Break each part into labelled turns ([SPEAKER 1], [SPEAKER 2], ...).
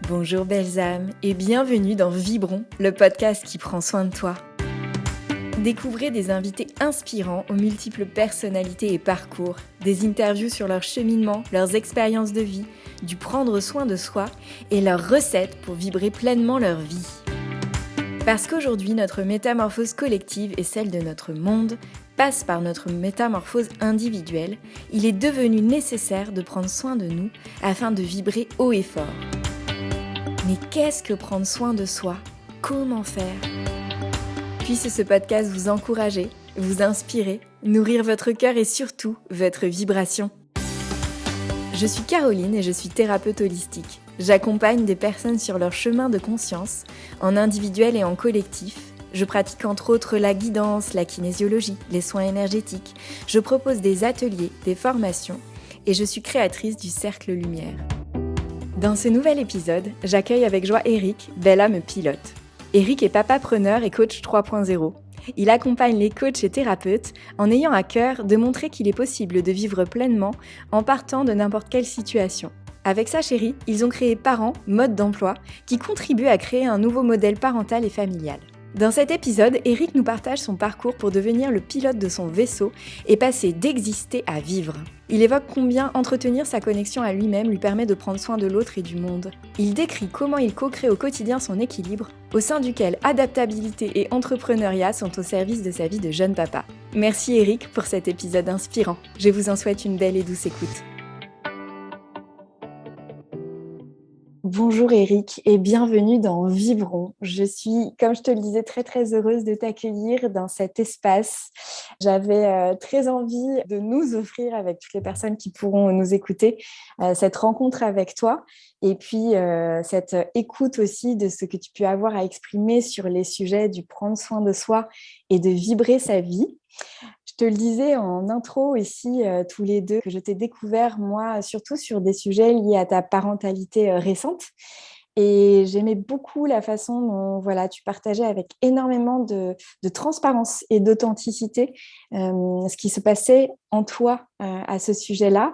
[SPEAKER 1] Bonjour belles âmes et bienvenue dans Vibrons, le podcast qui prend soin de toi. Découvrez des invités inspirants aux multiples personnalités et parcours, des interviews sur leur cheminement, leurs expériences de vie, du prendre soin de soi et leurs recettes pour vibrer pleinement leur vie. Parce qu'aujourd'hui, notre métamorphose collective et celle de notre monde passe par notre métamorphose individuelle, il est devenu nécessaire de prendre soin de nous afin de vibrer haut et fort. Mais qu'est-ce que prendre soin de soi ? Comment faire ? Puisse ce podcast vous encourager, vous inspirer, nourrir votre cœur et surtout votre vibration. Je suis Caroline et je suis thérapeute holistique. J'accompagne des personnes sur leur chemin de conscience, en individuel et en collectif. Je pratique entre autres la guidance, la kinésiologie, les soins énergétiques. Je propose des ateliers, des formations et je suis créatrice du Cercle Lumière. Dans ce nouvel épisode, j'accueille avec joie Eric, belle âme pilote. Eric est papa-preneur et coach 3.0. Il accompagne les coachs et thérapeutes en ayant à cœur de montrer qu'il est possible de vivre pleinement en partant de n'importe quelle situation. Avec sa chérie, ils ont créé Parents, mode d'emploi, qui contribue à créer un nouveau modèle parental et familial. Dans cet épisode, Eric nous partage son parcours pour devenir le pilote de son vaisseau et passer d'exister à vivre. Il évoque combien entretenir sa connexion à lui-même lui permet de prendre soin de l'autre et du monde. Il décrit comment il co-crée au quotidien son équilibre, au sein duquel adaptabilité et entrepreneuriat sont au service de sa vie de jeune papa. Merci Eric pour cet épisode inspirant. Je vous en souhaite une belle et douce écoute. Bonjour Eric et bienvenue dans Vibrons. Je suis, comme je te le disais, très heureuse de t'accueillir dans cet espace. J'avais très envie de nous offrir avec toutes les personnes qui pourront nous écouter cette rencontre avec toi et puis cette écoute aussi de ce que tu peux avoir à exprimer sur les sujets du prendre soin de soi et de vibrer sa vie. Je te le disais en intro ici, tous les deux, que je t'ai découvert, moi, surtout sur des sujets liés à ta parentalité récente. Et j'aimais beaucoup la façon dont tu partageais avec énormément de transparence et d'authenticité ce qui se passait en toi à ce sujet-là.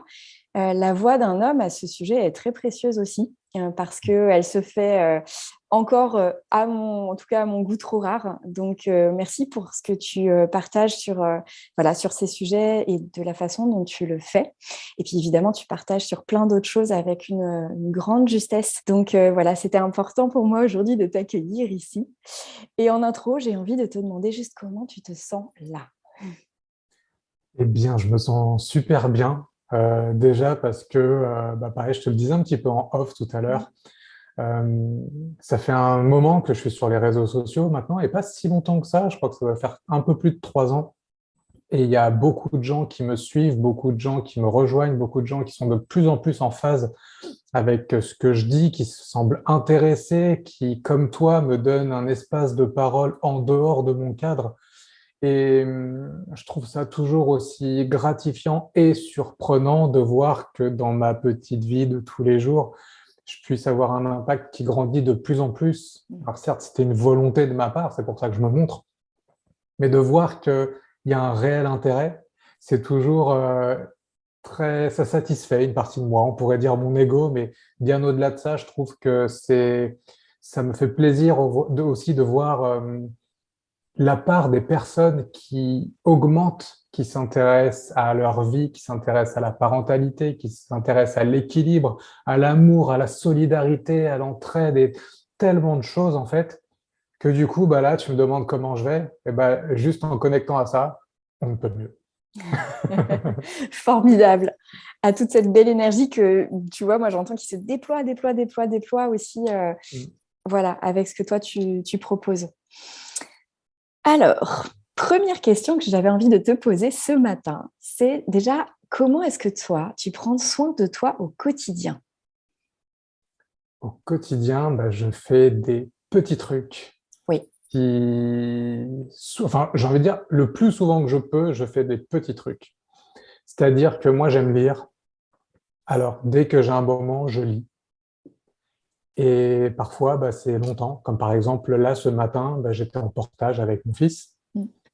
[SPEAKER 1] La voix d'un homme à ce sujet est très précieuse aussi parce qu'elle se fait encore, en tout cas à mon goût, trop rare. Donc, merci pour ce que tu partages sur ces sujets et de la façon dont tu le fais. Et puis, évidemment, tu partages sur plein d'autres choses avec une grande justesse. Donc, c'était important pour moi aujourd'hui de t'accueillir ici. Et en intro, j'ai envie de te demander juste comment tu te sens là.
[SPEAKER 2] Eh bien, je me sens super bien. Déjà parce que, pareil, je te le disais un petit peu en off tout à l'heure, ça fait un moment que je suis sur les réseaux sociaux maintenant et pas si longtemps que ça. Je crois que ça va faire un peu plus de 3 ans. Et il y a beaucoup de gens qui me suivent, beaucoup de gens qui me rejoignent, beaucoup de gens qui sont de plus en plus en phase avec ce que je dis, qui se semblent intéressés, qui, comme toi, me donnent un espace de parole en dehors de mon cadre. Et je trouve ça toujours aussi gratifiant et surprenant de voir que dans ma petite vie de tous les jours, je puisse avoir un impact qui grandit de plus en plus. Alors certes, c'était une volonté de ma part, c'est pour ça que je me montre, mais de voir qu'il y a un réel intérêt, c'est toujours ça satisfait une partie de moi. On pourrait dire mon ego, mais bien au-delà de ça, je trouve que ça me fait plaisir aussi de voir la part des personnes qui augmentent, qui s'intéressent à leur vie, qui s'intéressent à la parentalité, qui s'intéressent à l'équilibre, à l'amour, à la solidarité, à l'entraide et tellement de choses en fait, que du coup, là, tu me demandes comment je vais, et juste en connectant à ça, on ne peut mieux.
[SPEAKER 1] Formidable. À toute cette belle énergie que, tu vois, moi j'entends qui se déploie aussi, avec ce que toi tu proposes. Alors, première question que j'avais envie de te poser ce matin, c'est déjà, comment est-ce que toi, tu prends soin de toi au quotidien ?
[SPEAKER 2] Au quotidien, je fais des petits trucs
[SPEAKER 1] Oui.
[SPEAKER 2] j'ai envie de dire, le plus souvent que je peux, je fais des petits trucs. C'est-à-dire que moi, j'aime lire. Alors, dès que j'ai un moment, je lis. Et parfois, c'est longtemps. Comme par exemple, là, ce matin, j'étais en portage avec mon fils.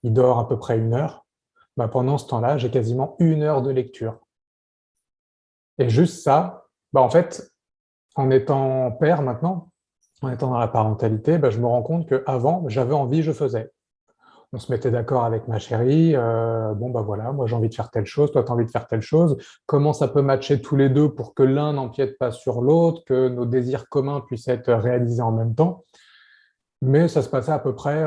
[SPEAKER 2] Il dort à peu près 1 heure. Pendant ce temps-là, j'ai quasiment 1 heure de lecture. Et juste ça, en fait, en étant père maintenant, en étant dans la parentalité, je me rends compte qu'avant, j'avais envie, je faisais. On se mettait d'accord avec ma chérie, bon voilà, moi j'ai envie de faire telle chose, toi tu as envie de faire telle chose, comment ça peut matcher tous les deux pour que l'un n'empiète pas sur l'autre, que nos désirs communs puissent être réalisés en même temps. Mais ça se passait à peu près,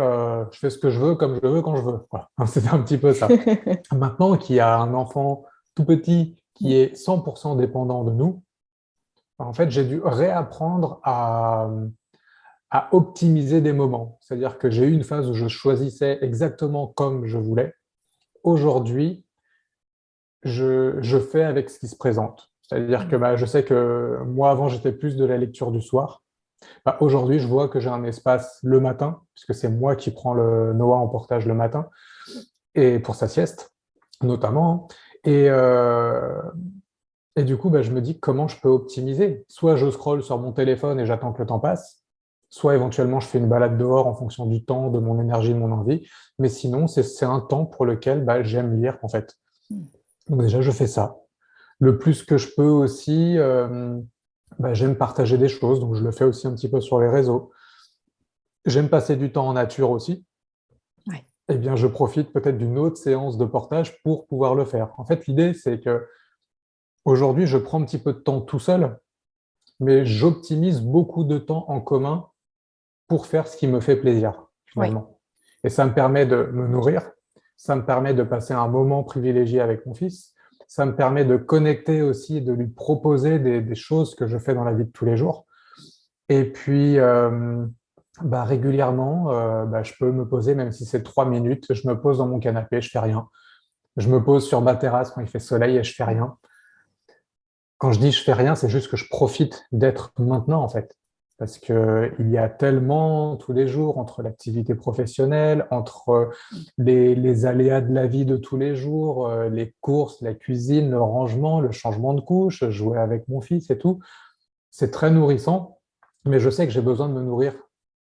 [SPEAKER 2] je fais ce que je veux, comme je le veux, quand je veux. Voilà. C'était un petit peu ça. Maintenant qu'il y a un enfant tout petit qui est 100% dépendant de nous, en fait, j'ai dû réapprendre à optimiser des moments. C'est-à-dire que j'ai eu une phase où je choisissais exactement comme je voulais. Aujourd'hui, je fais avec ce qui se présente. C'est-à-dire que je sais que moi, avant, j'étais plus de la lecture du soir. Aujourd'hui, je vois que j'ai un espace le matin, puisque c'est moi qui prends le Noah en portage le matin, et pour sa sieste, notamment. Et, euh, et du coup, je me dis comment je peux optimiser. Soit je scrolle sur mon téléphone et j'attends que le temps passe, soit éventuellement je fais une balade dehors en fonction du temps, de mon énergie, de mon envie. Mais sinon, c'est un temps pour lequel j'aime lire, en fait. Donc déjà, je fais ça. Le plus que je peux aussi, j'aime partager des choses, donc je le fais aussi un petit peu sur les réseaux. J'aime passer du temps en nature aussi.
[SPEAKER 1] Ouais.
[SPEAKER 2] Eh bien, je profite peut-être d'une autre séance de portage pour pouvoir le faire. En fait, l'idée, c'est que aujourd'hui, je prends un petit peu de temps tout seul, mais j'optimise beaucoup de temps en commun pour faire ce qui me fait plaisir,
[SPEAKER 1] Ouais.
[SPEAKER 2] finalement. Et ça me permet de me nourrir, ça me permet de passer un moment privilégié avec mon fils, ça me permet de connecter aussi, de lui proposer des choses que je fais dans la vie de tous les jours. Et puis, régulièrement, je peux me poser, même si c'est 3 minutes, je me pose dans mon canapé, je fais rien. Je me pose sur ma terrasse quand il fait soleil et je fais rien. Quand je dis je fais rien, c'est juste que je profite d'être maintenant, en fait. Parce que il y a tellement tous les jours entre l'activité professionnelle, entre les aléas de la vie de tous les jours, les courses, la cuisine, le rangement, le changement de couche, jouer avec mon fils et tout. C'est très nourrissant, mais je sais que j'ai besoin de me nourrir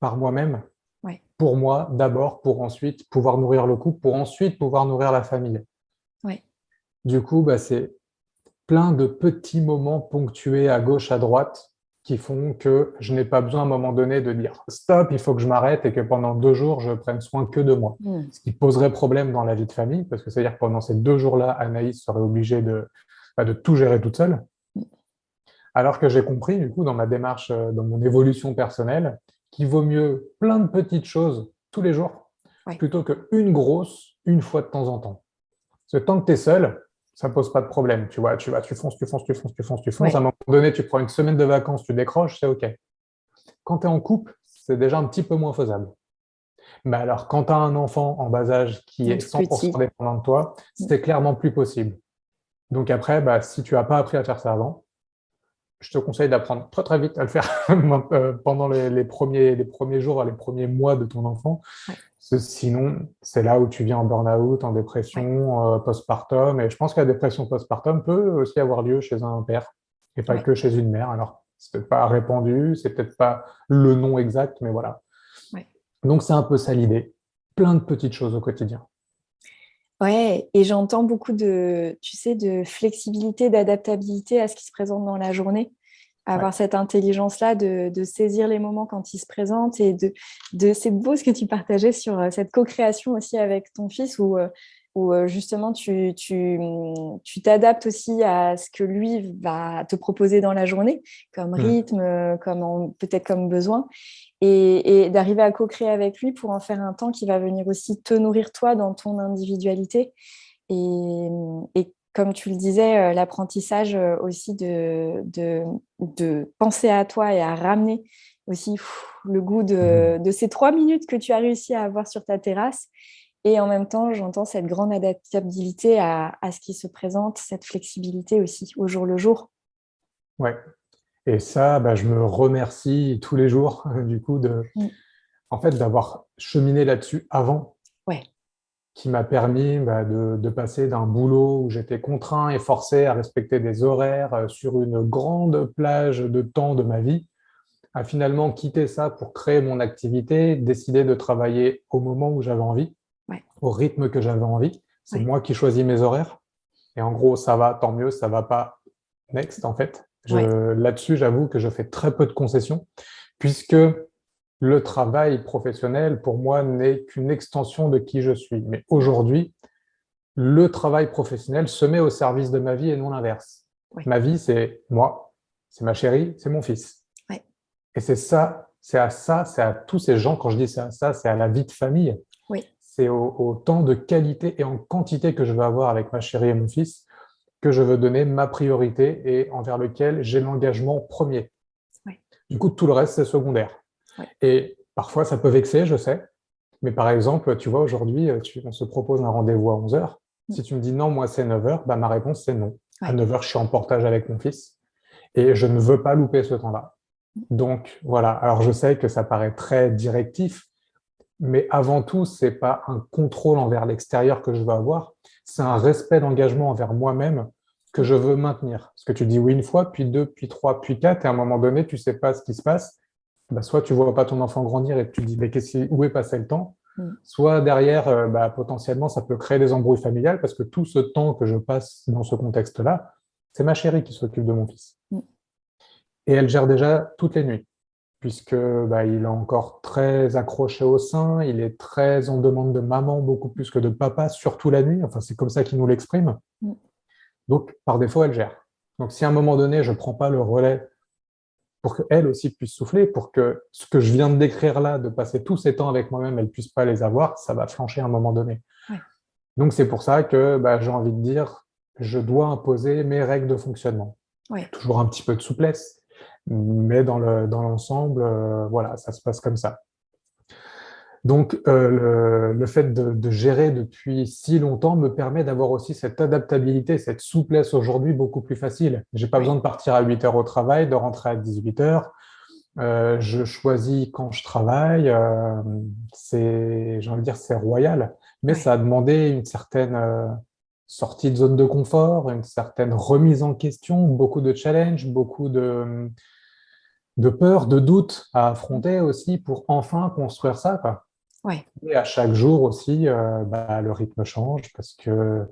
[SPEAKER 2] par moi-même,
[SPEAKER 1] Ouais.
[SPEAKER 2] pour moi d'abord, pour ensuite pouvoir nourrir le couple, pour ensuite pouvoir nourrir la famille.
[SPEAKER 1] Ouais.
[SPEAKER 2] Du coup, c'est plein de petits moments ponctués à gauche, à droite, qui font que je n'ai pas besoin à un moment donné de dire stop, il faut que je m'arrête et que pendant 2 jours, je prenne soin que de moi.
[SPEAKER 1] Mm.
[SPEAKER 2] Ce qui poserait problème dans la vie de famille, parce que c'est-à-dire que pendant ces 2 jours-là, Anaïs serait obligée de tout gérer toute seule. Alors que j'ai compris, du coup, dans ma démarche, dans mon évolution personnelle, qu'il vaut mieux plein de petites choses tous les jours,
[SPEAKER 1] Ouais.
[SPEAKER 2] plutôt qu'une grosse, une fois de temps en temps. Parce que tant que tu es seul, ça ne pose pas de problème. Tu vois, tu fonces, tu fonces, tu fonces, tu fonces, tu fonces. À un
[SPEAKER 1] Ouais.
[SPEAKER 2] moment donné, tu prends une semaine de vacances, tu décroches, c'est OK. Quand tu es en couple, c'est déjà un petit peu moins faisable. Mais alors, quand tu as un enfant en bas âge qui
[SPEAKER 1] Un
[SPEAKER 2] est
[SPEAKER 1] tout
[SPEAKER 2] 100%
[SPEAKER 1] petit.
[SPEAKER 2] dépendant de toi,
[SPEAKER 1] Mm.
[SPEAKER 2] c'est clairement plus possible. Donc après, si tu n'as pas appris à faire ça avant, je te conseille d'apprendre très très vite à le faire pendant les premiers jours, les premiers mois de ton enfant.
[SPEAKER 1] Ouais.
[SPEAKER 2] Sinon, c'est là où tu viens en burn-out, en
[SPEAKER 1] Ouais.
[SPEAKER 2] dépression, postpartum. Et je pense que la dépression postpartum peut aussi avoir lieu chez un père et pas
[SPEAKER 1] Ouais.
[SPEAKER 2] que chez une mère. Alors, c'est peut-être pas répandu, c'est peut-être pas le nom exact, mais voilà.
[SPEAKER 1] Ouais.
[SPEAKER 2] Donc, c'est un peu ça l'idée. Plein de petites choses au quotidien.
[SPEAKER 1] Ouais, et j'entends beaucoup de, tu sais, de flexibilité, d'adaptabilité à ce qui se présente dans la journée.
[SPEAKER 2] Ouais.
[SPEAKER 1] Avoir cette intelligence-là de saisir les moments quand ils se présentent et c'est beau ce que tu partageais sur cette co-création aussi avec ton fils où justement tu t'adaptes aussi à ce que lui va te proposer dans la journée comme
[SPEAKER 2] Mm.
[SPEAKER 1] rythme, peut-être comme besoin et d'arriver à co-créer avec lui pour en faire un temps qui va venir aussi te nourrir toi dans ton individualité. Et comme tu le disais, l'apprentissage aussi de penser à toi et à ramener aussi le goût
[SPEAKER 2] Mhm.
[SPEAKER 1] de ces 3 minutes que tu as réussi à avoir sur ta terrasse. Et en même temps, j'entends cette grande adaptabilité à ce qui se présente, cette flexibilité aussi au jour le jour.
[SPEAKER 2] Ouais. Et ça, je me remercie tous les jours, du coup,
[SPEAKER 1] Mm.
[SPEAKER 2] en fait, d'avoir cheminé là-dessus avant,
[SPEAKER 1] Ouais,
[SPEAKER 2] qui m'a permis de passer d'un boulot où j'étais contraint et forcé à respecter des horaires sur une grande plage de temps de ma vie, à finalement quitter ça pour créer mon activité, décider de travailler au moment où j'avais envie,
[SPEAKER 1] ouais,
[SPEAKER 2] au rythme que j'avais envie. C'est
[SPEAKER 1] ouais,
[SPEAKER 2] moi qui choisis mes horaires. Et en gros, ça va, tant mieux, ça va pas, next, en fait.
[SPEAKER 1] Ouais.
[SPEAKER 2] Là-dessus, j'avoue que je fais très peu de concessions, puisque le travail professionnel, pour moi, n'est qu'une extension de qui je suis. Mais aujourd'hui, le travail professionnel se met au service de ma vie et non l'inverse.
[SPEAKER 1] Ouais.
[SPEAKER 2] Ma vie, c'est moi, c'est ma chérie, c'est mon fils.
[SPEAKER 1] Ouais.
[SPEAKER 2] Et c'est ça, c'est à tous ces gens, quand je dis ça, c'est à la vie de famille.
[SPEAKER 1] Oui.
[SPEAKER 2] C'est au temps de qualité et en quantité que je veux avoir avec ma chérie et mon fils que je veux donner ma priorité et envers lequel j'ai l'engagement premier.
[SPEAKER 1] Ouais.
[SPEAKER 2] Du coup, tout le reste, c'est secondaire.
[SPEAKER 1] Ouais.
[SPEAKER 2] Et parfois, ça peut vexer, je sais. Mais par exemple, tu vois, aujourd'hui, on se propose un rendez-vous à 11 heures. Si tu me dis non, moi, c'est 9 heures, bah, ma réponse, c'est non. À
[SPEAKER 1] Ouais.
[SPEAKER 2] 9 heures, je suis en portage avec mon fils et je ne veux pas louper ce temps-là. Donc, voilà. Alors, je sais que ça paraît très directif, mais avant tout, c'est pas un contrôle envers l'extérieur que je veux avoir, c'est un respect d'engagement envers moi-même que je veux maintenir. Parce que tu dis oui une fois, puis deux, puis trois, puis quatre, et à un moment donné, tu sais pas ce qui se passe. Bah, soit tu vois pas ton enfant grandir et tu te dis mais où est passé le temps, soit derrière, potentiellement, ça peut créer des embrouilles familiales parce que tout ce temps que je passe dans ce contexte-là, c'est ma chérie qui s'occupe de mon fils.
[SPEAKER 1] Mm.
[SPEAKER 2] Et elle gère déjà toutes les nuits puisque il est encore très accroché au sein, il est très en demande de maman beaucoup plus que de papa, surtout la nuit. Enfin, c'est comme ça qu'il nous l'exprime.
[SPEAKER 1] Mm.
[SPEAKER 2] Donc, par défaut, elle gère. Donc, si à un moment donné, je ne prends pas le relais pour qu'elle aussi puisse souffler, pour que ce que je viens de décrire là, de passer tous ces temps avec moi-même, elle ne puisse pas les avoir, ça va flancher à un moment donné.
[SPEAKER 1] Ouais.
[SPEAKER 2] Donc, c'est pour ça que j'ai envie de dire, je dois imposer mes règles de fonctionnement.
[SPEAKER 1] Ouais.
[SPEAKER 2] Toujours un petit peu de souplesse, mais dans l'ensemble, voilà, ça se passe comme ça. Donc, le fait de gérer depuis si longtemps me permet d'avoir aussi cette adaptabilité, cette souplesse aujourd'hui beaucoup plus facile. J'ai pas besoin de partir à 8 heures au travail, de rentrer à 18 heures. Je choisis quand je travaille. J'ai envie de dire, c'est royal, mais
[SPEAKER 1] Ouais.
[SPEAKER 2] ça a demandé une certaine sortie de zone de confort, une certaine remise en question, beaucoup de challenges, beaucoup de peur, de doute à affronter aussi pour enfin construire ça, quoi.
[SPEAKER 1] Ouais.
[SPEAKER 2] Et à chaque jour aussi, le rythme change parce que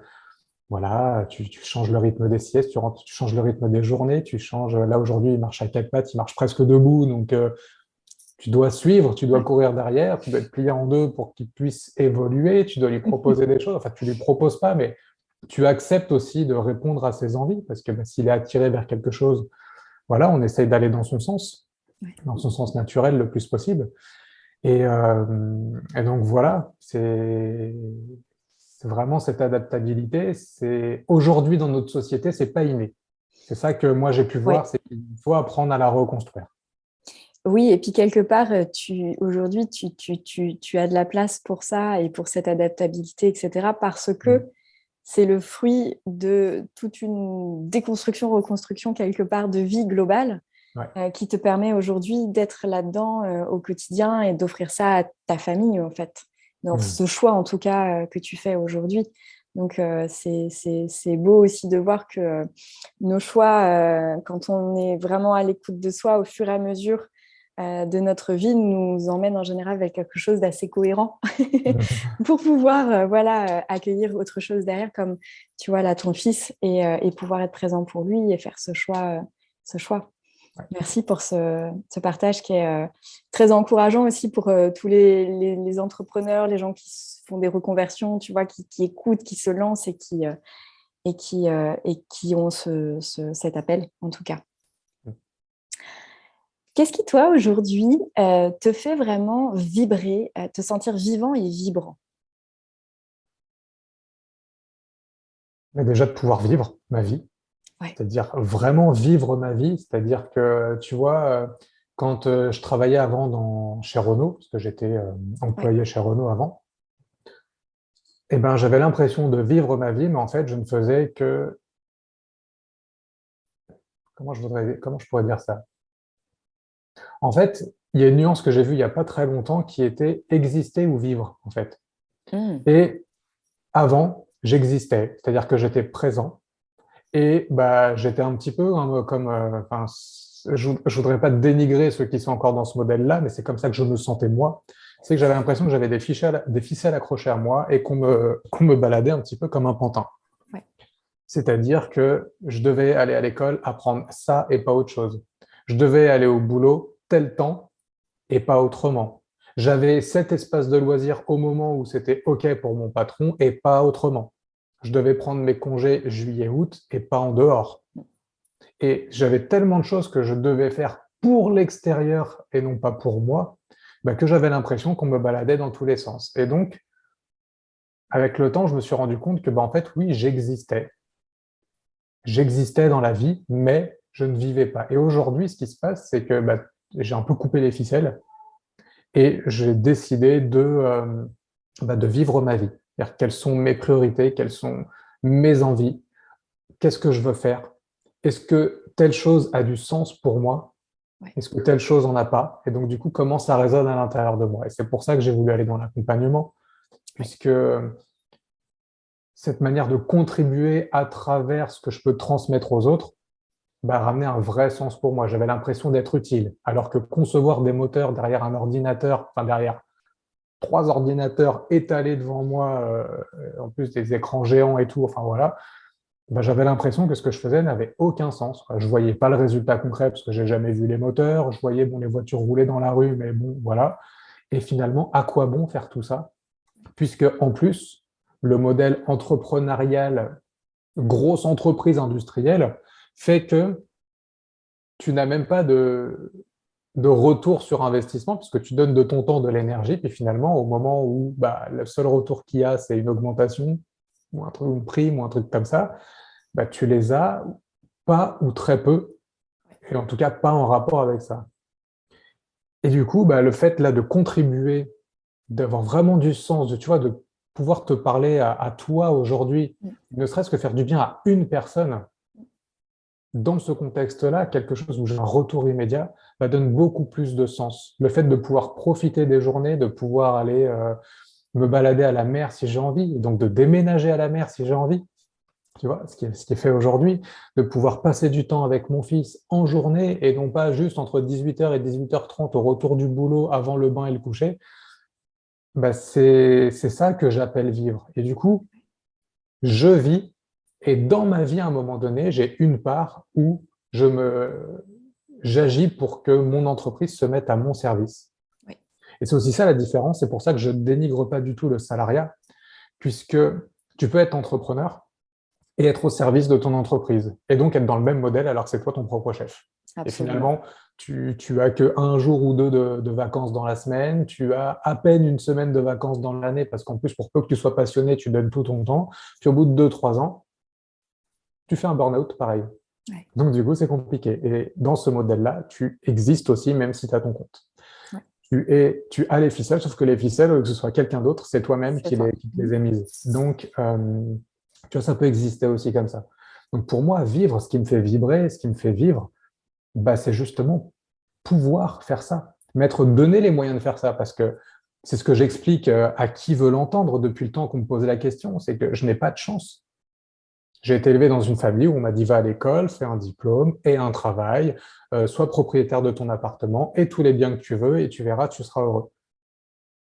[SPEAKER 2] voilà, tu changes le rythme des siestes, tu changes le rythme des journées, tu changes. Là aujourd'hui, il marche à quatre pattes, il marche presque debout, donc tu dois suivre, tu dois
[SPEAKER 1] Ouais.
[SPEAKER 2] courir derrière, tu dois être plié en deux pour qu'il puisse évoluer, tu dois lui proposer des choses. Enfin, tu lui proposes pas, mais tu acceptes aussi de répondre à ses envies parce que s'il est attiré vers quelque chose, voilà, on essaye d'aller dans son sens,
[SPEAKER 1] Ouais.
[SPEAKER 2] dans son sens naturel le plus possible. Et donc voilà, c'est vraiment cette adaptabilité. C'est aujourd'hui dans notre société, c'est pas inné. C'est ça que moi j'ai pu
[SPEAKER 1] Ouais.
[SPEAKER 2] voir, c'est qu'il faut apprendre à la reconstruire.
[SPEAKER 1] Oui, et puis quelque part, aujourd'hui, tu as de la place pour ça et pour cette adaptabilité, etc. parce que c'est le fruit de toute une déconstruction, reconstruction quelque part de vie globale
[SPEAKER 2] Ouais.
[SPEAKER 1] qui te permet aujourd'hui d'être là-dedans au quotidien et d'offrir ça à ta famille, en fait. Dans ce choix, en tout cas, que tu fais aujourd'hui. Donc, c'est beau aussi de voir que nos choix, quand on est vraiment à l'écoute de soi au fur et à mesure de notre vie, nous emmènent en général vers quelque chose d'assez cohérent pour pouvoir accueillir autre chose derrière, comme tu vois là ton fils, et pouvoir être présent pour lui et faire ce choix. Merci pour ce partage qui est très encourageant aussi pour tous les entrepreneurs, les gens qui font des reconversions, tu vois, qui écoutent, qui se lancent et qui ont cet appel, en tout cas. Qu'est-ce qui, toi, aujourd'hui, te fait vraiment vibrer, te sentir vivant et vibrant?
[SPEAKER 2] Mais déjà de pouvoir vivre ma vie,
[SPEAKER 1] Ouais.
[SPEAKER 2] c'est-à-dire vraiment vivre ma vie, c'est-à-dire que tu vois, quand je travaillais avant chez Renault, parce que j'étais
[SPEAKER 1] Ouais.
[SPEAKER 2] employé chez Renault avant, eh ben, j'avais l'impression de vivre ma vie, mais en fait, je ne faisais que... Comment je pourrais dire ça? En fait, il y a une nuance que j'ai vue il n'y a pas très longtemps qui était exister ou vivre, en fait.
[SPEAKER 1] Mmh.
[SPEAKER 2] Et avant, j'existais, c'est-à-dire que j'étais présent et j'étais un petit peu comme... je ne voudrais pas dénigrer ceux qui sont encore dans ce modèle-là, mais c'est comme ça que je me sentais moi. C'est que j'avais l'impression que j'avais des ficelles accrochées à moi et qu'on me baladait un petit peu comme un pantin.
[SPEAKER 1] Ouais.
[SPEAKER 2] C'est-à-dire que je devais aller à l'école apprendre ça et pas autre chose. Je devais aller au boulot tel temps et pas autrement. J'avais cet espace de loisirs au moment où c'était OK pour mon patron et pas autrement. Je devais prendre mes congés juillet-août et pas en dehors. Et j'avais tellement de choses que je devais faire pour l'extérieur et non pas pour moi, bah, que j'avais l'impression qu'on me baladait dans tous les sens. Et donc, avec le temps, je me suis rendu compte que, bah, en fait, oui, j'existais. J'existais dans la vie, mais je ne vivais pas. Et aujourd'hui, ce qui se passe, c'est que bah, j'ai un peu coupé les ficelles et j'ai décidé de vivre ma vie. C'est-à-dire quelles sont mes priorités, quelles sont mes envies, qu'est-ce que je veux faire, est-ce que telle chose a du sens pour moi,
[SPEAKER 1] Ouais.
[SPEAKER 2] est-ce que telle chose n'en a pas, et donc du coup, comment ça résonne à l'intérieur de moi. Et c'est pour ça que j'ai voulu aller dans l'accompagnement,
[SPEAKER 1] Ouais.
[SPEAKER 2] puisque cette manière de contribuer à travers ce que je peux transmettre aux autres, bah, ramener un vrai sens pour moi. J'avais l'impression d'être utile, alors que concevoir des moteurs derrière un ordinateur, enfin derrière 3 ordinateurs étalés devant moi, en plus des écrans géants et tout, enfin voilà, bah, j'avais l'impression que ce que je faisais n'avait aucun sens. Je voyais pas le résultat concret parce que j'ai jamais vu les moteurs, je voyais bon, les voitures rouler dans la rue, mais bon, voilà. Et finalement, à quoi bon faire tout ça? Puisque en plus, le modèle entrepreneurial, grosse entreprise industrielle, fait que tu n'as même pas de retour sur investissement, puisque tu donnes de ton temps, de l'énergie, puis finalement, au moment où bah, le seul retour qu'il y a, c'est une augmentation, ou un truc, une prime, ou un truc comme ça, bah, tu les as pas ou très peu, et en tout cas pas en rapport avec ça. Et du coup, bah, le fait là de contribuer, d'avoir vraiment du sens, tu vois, de pouvoir te parler à toi aujourd'hui,
[SPEAKER 1] Mm.
[SPEAKER 2] ne serait-ce que faire du bien à une personne, dans ce contexte-là, quelque chose où j'ai un retour immédiat, bah, donne beaucoup plus de sens. Le fait de pouvoir profiter des journées, de pouvoir aller me balader à la mer si j'ai envie, et donc de déménager à la mer si j'ai envie, tu vois, ce qui est fait aujourd'hui, de pouvoir passer du temps avec mon fils en journée et non pas juste entre 18h et 18h30 au retour du boulot avant le bain et le coucher, bah c'est ça que j'appelle vivre. Et du coup, je vis et dans ma vie, à un moment donné, j'ai une part où j'agis pour que mon entreprise se mette à mon service.
[SPEAKER 1] Oui.
[SPEAKER 2] Et c'est aussi ça la différence. C'est pour ça que je ne dénigre pas du tout le salariat, puisque tu peux être entrepreneur et être au service de ton entreprise, et donc être dans le même modèle alors que c'est toi ton propre chef. Et
[SPEAKER 1] Absolument.
[SPEAKER 2] finalement, tu as que un jour ou deux de vacances dans la semaine, tu as à peine une semaine de vacances dans l'année, parce qu'en plus, pour peu que tu sois passionné, tu donnes tout ton temps. Puis au bout de 2, 3 ans, tu fais un burn-out pareil.
[SPEAKER 1] Ouais.
[SPEAKER 2] Donc du coup, c'est compliqué. Et dans ce modèle-là, tu existes aussi, même si tu as ton compte.
[SPEAKER 1] Ouais.
[SPEAKER 2] Tu as les ficelles, sauf que les ficelles, que ce soit quelqu'un d'autre, c'est toi-même
[SPEAKER 1] C'est toi.
[SPEAKER 2] qui te les a mises. Donc, tu vois, ça peut exister aussi comme ça. Donc pour moi, vivre, ce qui me fait vibrer, ce qui me fait vivre, bah, c'est justement pouvoir faire ça, m'être donné les moyens de faire ça, parce que c'est ce que j'explique à qui veut l'entendre depuis le temps qu'on me posait la question, c'est que je n'ai pas de chance. J'ai été élevé dans une famille où on m'a dit va à l'école, fais un diplôme et un travail, sois propriétaire de ton appartement et tous les biens que tu veux et tu verras, tu seras heureux.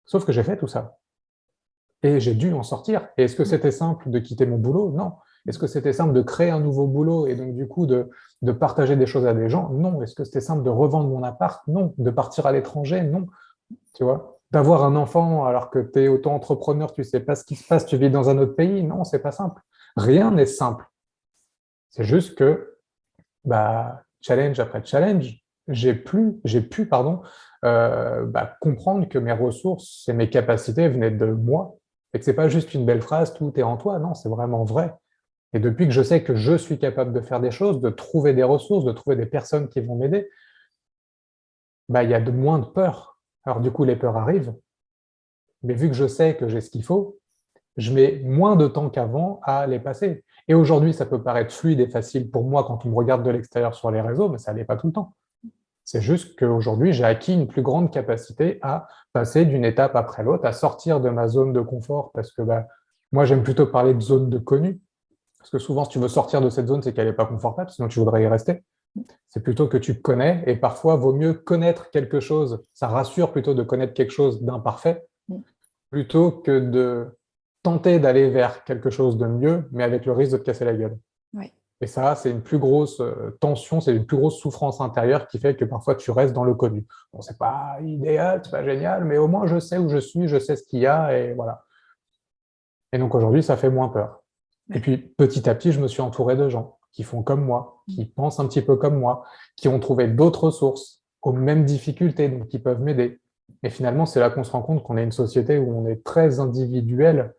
[SPEAKER 2] Sauf que j'ai fait tout ça et j'ai dû en sortir. Et est-ce que
[SPEAKER 1] Mm.
[SPEAKER 2] c'était simple de quitter mon boulot? Non. Est-ce que c'était simple de créer un nouveau boulot et donc du coup de partager des choses à des gens? Non. Est-ce que c'était simple de revendre mon appart? Non. De partir à l'étranger? Non. Tu vois? D'avoir un enfant alors que tu es auto-entrepreneur, tu sais pas ce qui se passe, tu vis dans un autre pays? Non, c'est pas simple. Rien n'est simple. C'est juste que bah, challenge après challenge, j'ai pu pardon, bah, comprendre que mes ressources et mes capacités venaient de moi et que c'est pas juste une belle phrase, tout est en toi, non, c'est vraiment vrai. Et depuis que je sais que je suis capable de faire des choses, de trouver des ressources, de trouver des personnes qui vont m'aider, bah, il y a de moins de peur. Alors du coup, les peurs arrivent, mais vu que je sais que j'ai ce qu'il faut, je mets moins de temps qu'avant à les passer. Et aujourd'hui, ça peut paraître fluide et facile pour moi quand on me regarde de l'extérieur sur les réseaux, mais ça l'est pas tout le temps. C'est juste qu'aujourd'hui, j'ai acquis une plus grande capacité à passer d'une étape après l'autre, à sortir de ma zone de confort, parce que bah, moi, j'aime plutôt parler de zone de connu, parce que souvent, si tu veux sortir de cette zone, c'est qu'elle n'est pas confortable, sinon tu voudrais y rester. C'est plutôt que tu connais, et parfois, vaut mieux connaître quelque chose, ça rassure plutôt de connaître quelque chose d'imparfait,
[SPEAKER 1] Mm.
[SPEAKER 2] plutôt que de tenter d'aller vers quelque chose de mieux, mais avec le risque de te casser la gueule.
[SPEAKER 1] Ouais.
[SPEAKER 2] Et ça, c'est une plus grosse tension, c'est une plus grosse souffrance intérieure qui fait que parfois tu restes dans le connu. Bon, c'est pas idéal, c'est pas génial, mais au moins je sais où je suis, je sais ce qu'il y a, et voilà. Et donc aujourd'hui, ça fait moins peur. Et
[SPEAKER 1] Ouais.
[SPEAKER 2] puis petit à petit, je me suis entouré de gens qui font comme moi,
[SPEAKER 1] Mm.
[SPEAKER 2] qui pensent un petit peu comme moi, qui ont trouvé d'autres ressources aux mêmes difficultés, donc qui peuvent m'aider. Et finalement, c'est là qu'on se rend compte qu'on est une société où on est très individuel,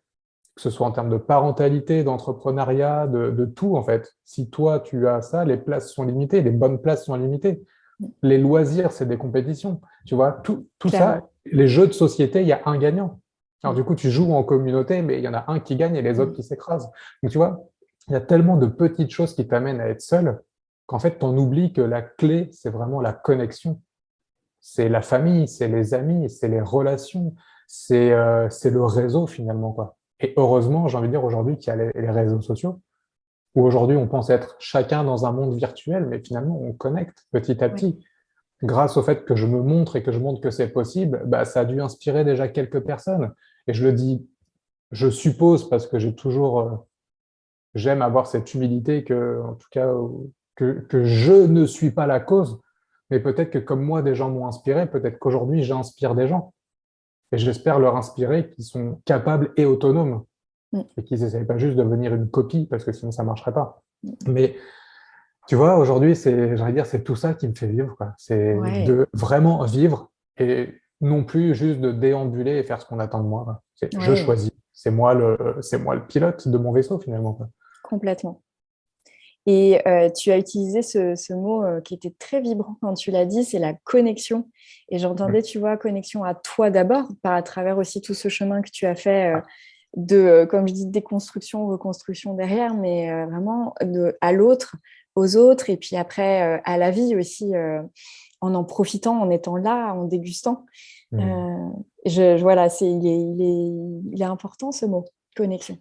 [SPEAKER 2] que ce soit en termes de parentalité, d'entrepreneuriat, de tout en fait. Si toi, tu as ça, les places sont limitées, les bonnes places sont limitées.
[SPEAKER 1] Mm.
[SPEAKER 2] Les loisirs, c'est des compétitions. Tu vois, tout ça,
[SPEAKER 1] Clairement.
[SPEAKER 2] les jeux de société, il y a un gagnant. Alors
[SPEAKER 1] Mm.
[SPEAKER 2] du coup, tu joues en communauté, mais il y en a un qui gagne et les autres
[SPEAKER 1] Mm.
[SPEAKER 2] qui s'écrasent. Donc tu vois, il y a tellement de petites choses qui t'amènent à être seul qu'en fait, tu en oublies que la clé, c'est vraiment la connexion. C'est la famille, c'est les amis, c'est les relations, c'est le réseau finalement, quoi. Et heureusement, j'ai envie de dire aujourd'hui qu'il y a les réseaux sociaux, où aujourd'hui on pense être chacun dans un monde virtuel, mais finalement on connecte petit à
[SPEAKER 1] Ouais.
[SPEAKER 2] petit. Grâce au fait que je me montre et que je montre que c'est possible, bah, ça a dû inspirer déjà quelques personnes. Et je le dis, je suppose, parce que j'aime avoir cette humilité que, en tout cas, que je ne suis pas la cause, mais peut-être que comme moi, des gens m'ont inspiré, peut-être qu'aujourd'hui, j'inspire des gens. Et j'espère leur inspirer qu'ils sont capables et autonomes
[SPEAKER 1] Mm.
[SPEAKER 2] et qu'ils n'essayent pas juste de devenir une copie parce que sinon ça ne marcherait pas. Mais tu vois, aujourd'hui, j'allais dire, c'est tout ça qui me fait vivre, quoi. C'est
[SPEAKER 1] Ouais.
[SPEAKER 2] de vraiment vivre et non plus juste de déambuler et faire ce qu'on attend de moi, quoi. Je
[SPEAKER 1] Ouais.
[SPEAKER 2] choisis. C'est moi le pilote de mon vaisseau finalement, quoi.
[SPEAKER 1] Complètement. Et tu as utilisé ce mot qui était très vibrant quand tu l'as dit, c'est la connexion. Et
[SPEAKER 2] Ouais.
[SPEAKER 1] j'entendais, tu vois, connexion à toi d'abord, à travers aussi tout ce chemin que tu as fait comme je dis, déconstruction, reconstruction derrière, mais vraiment à l'autre, aux autres, et puis après à la vie aussi, en profitant, en étant là, en dégustant.
[SPEAKER 2] Mm.
[SPEAKER 1] Euh, voilà, il est important ce mot, connexion.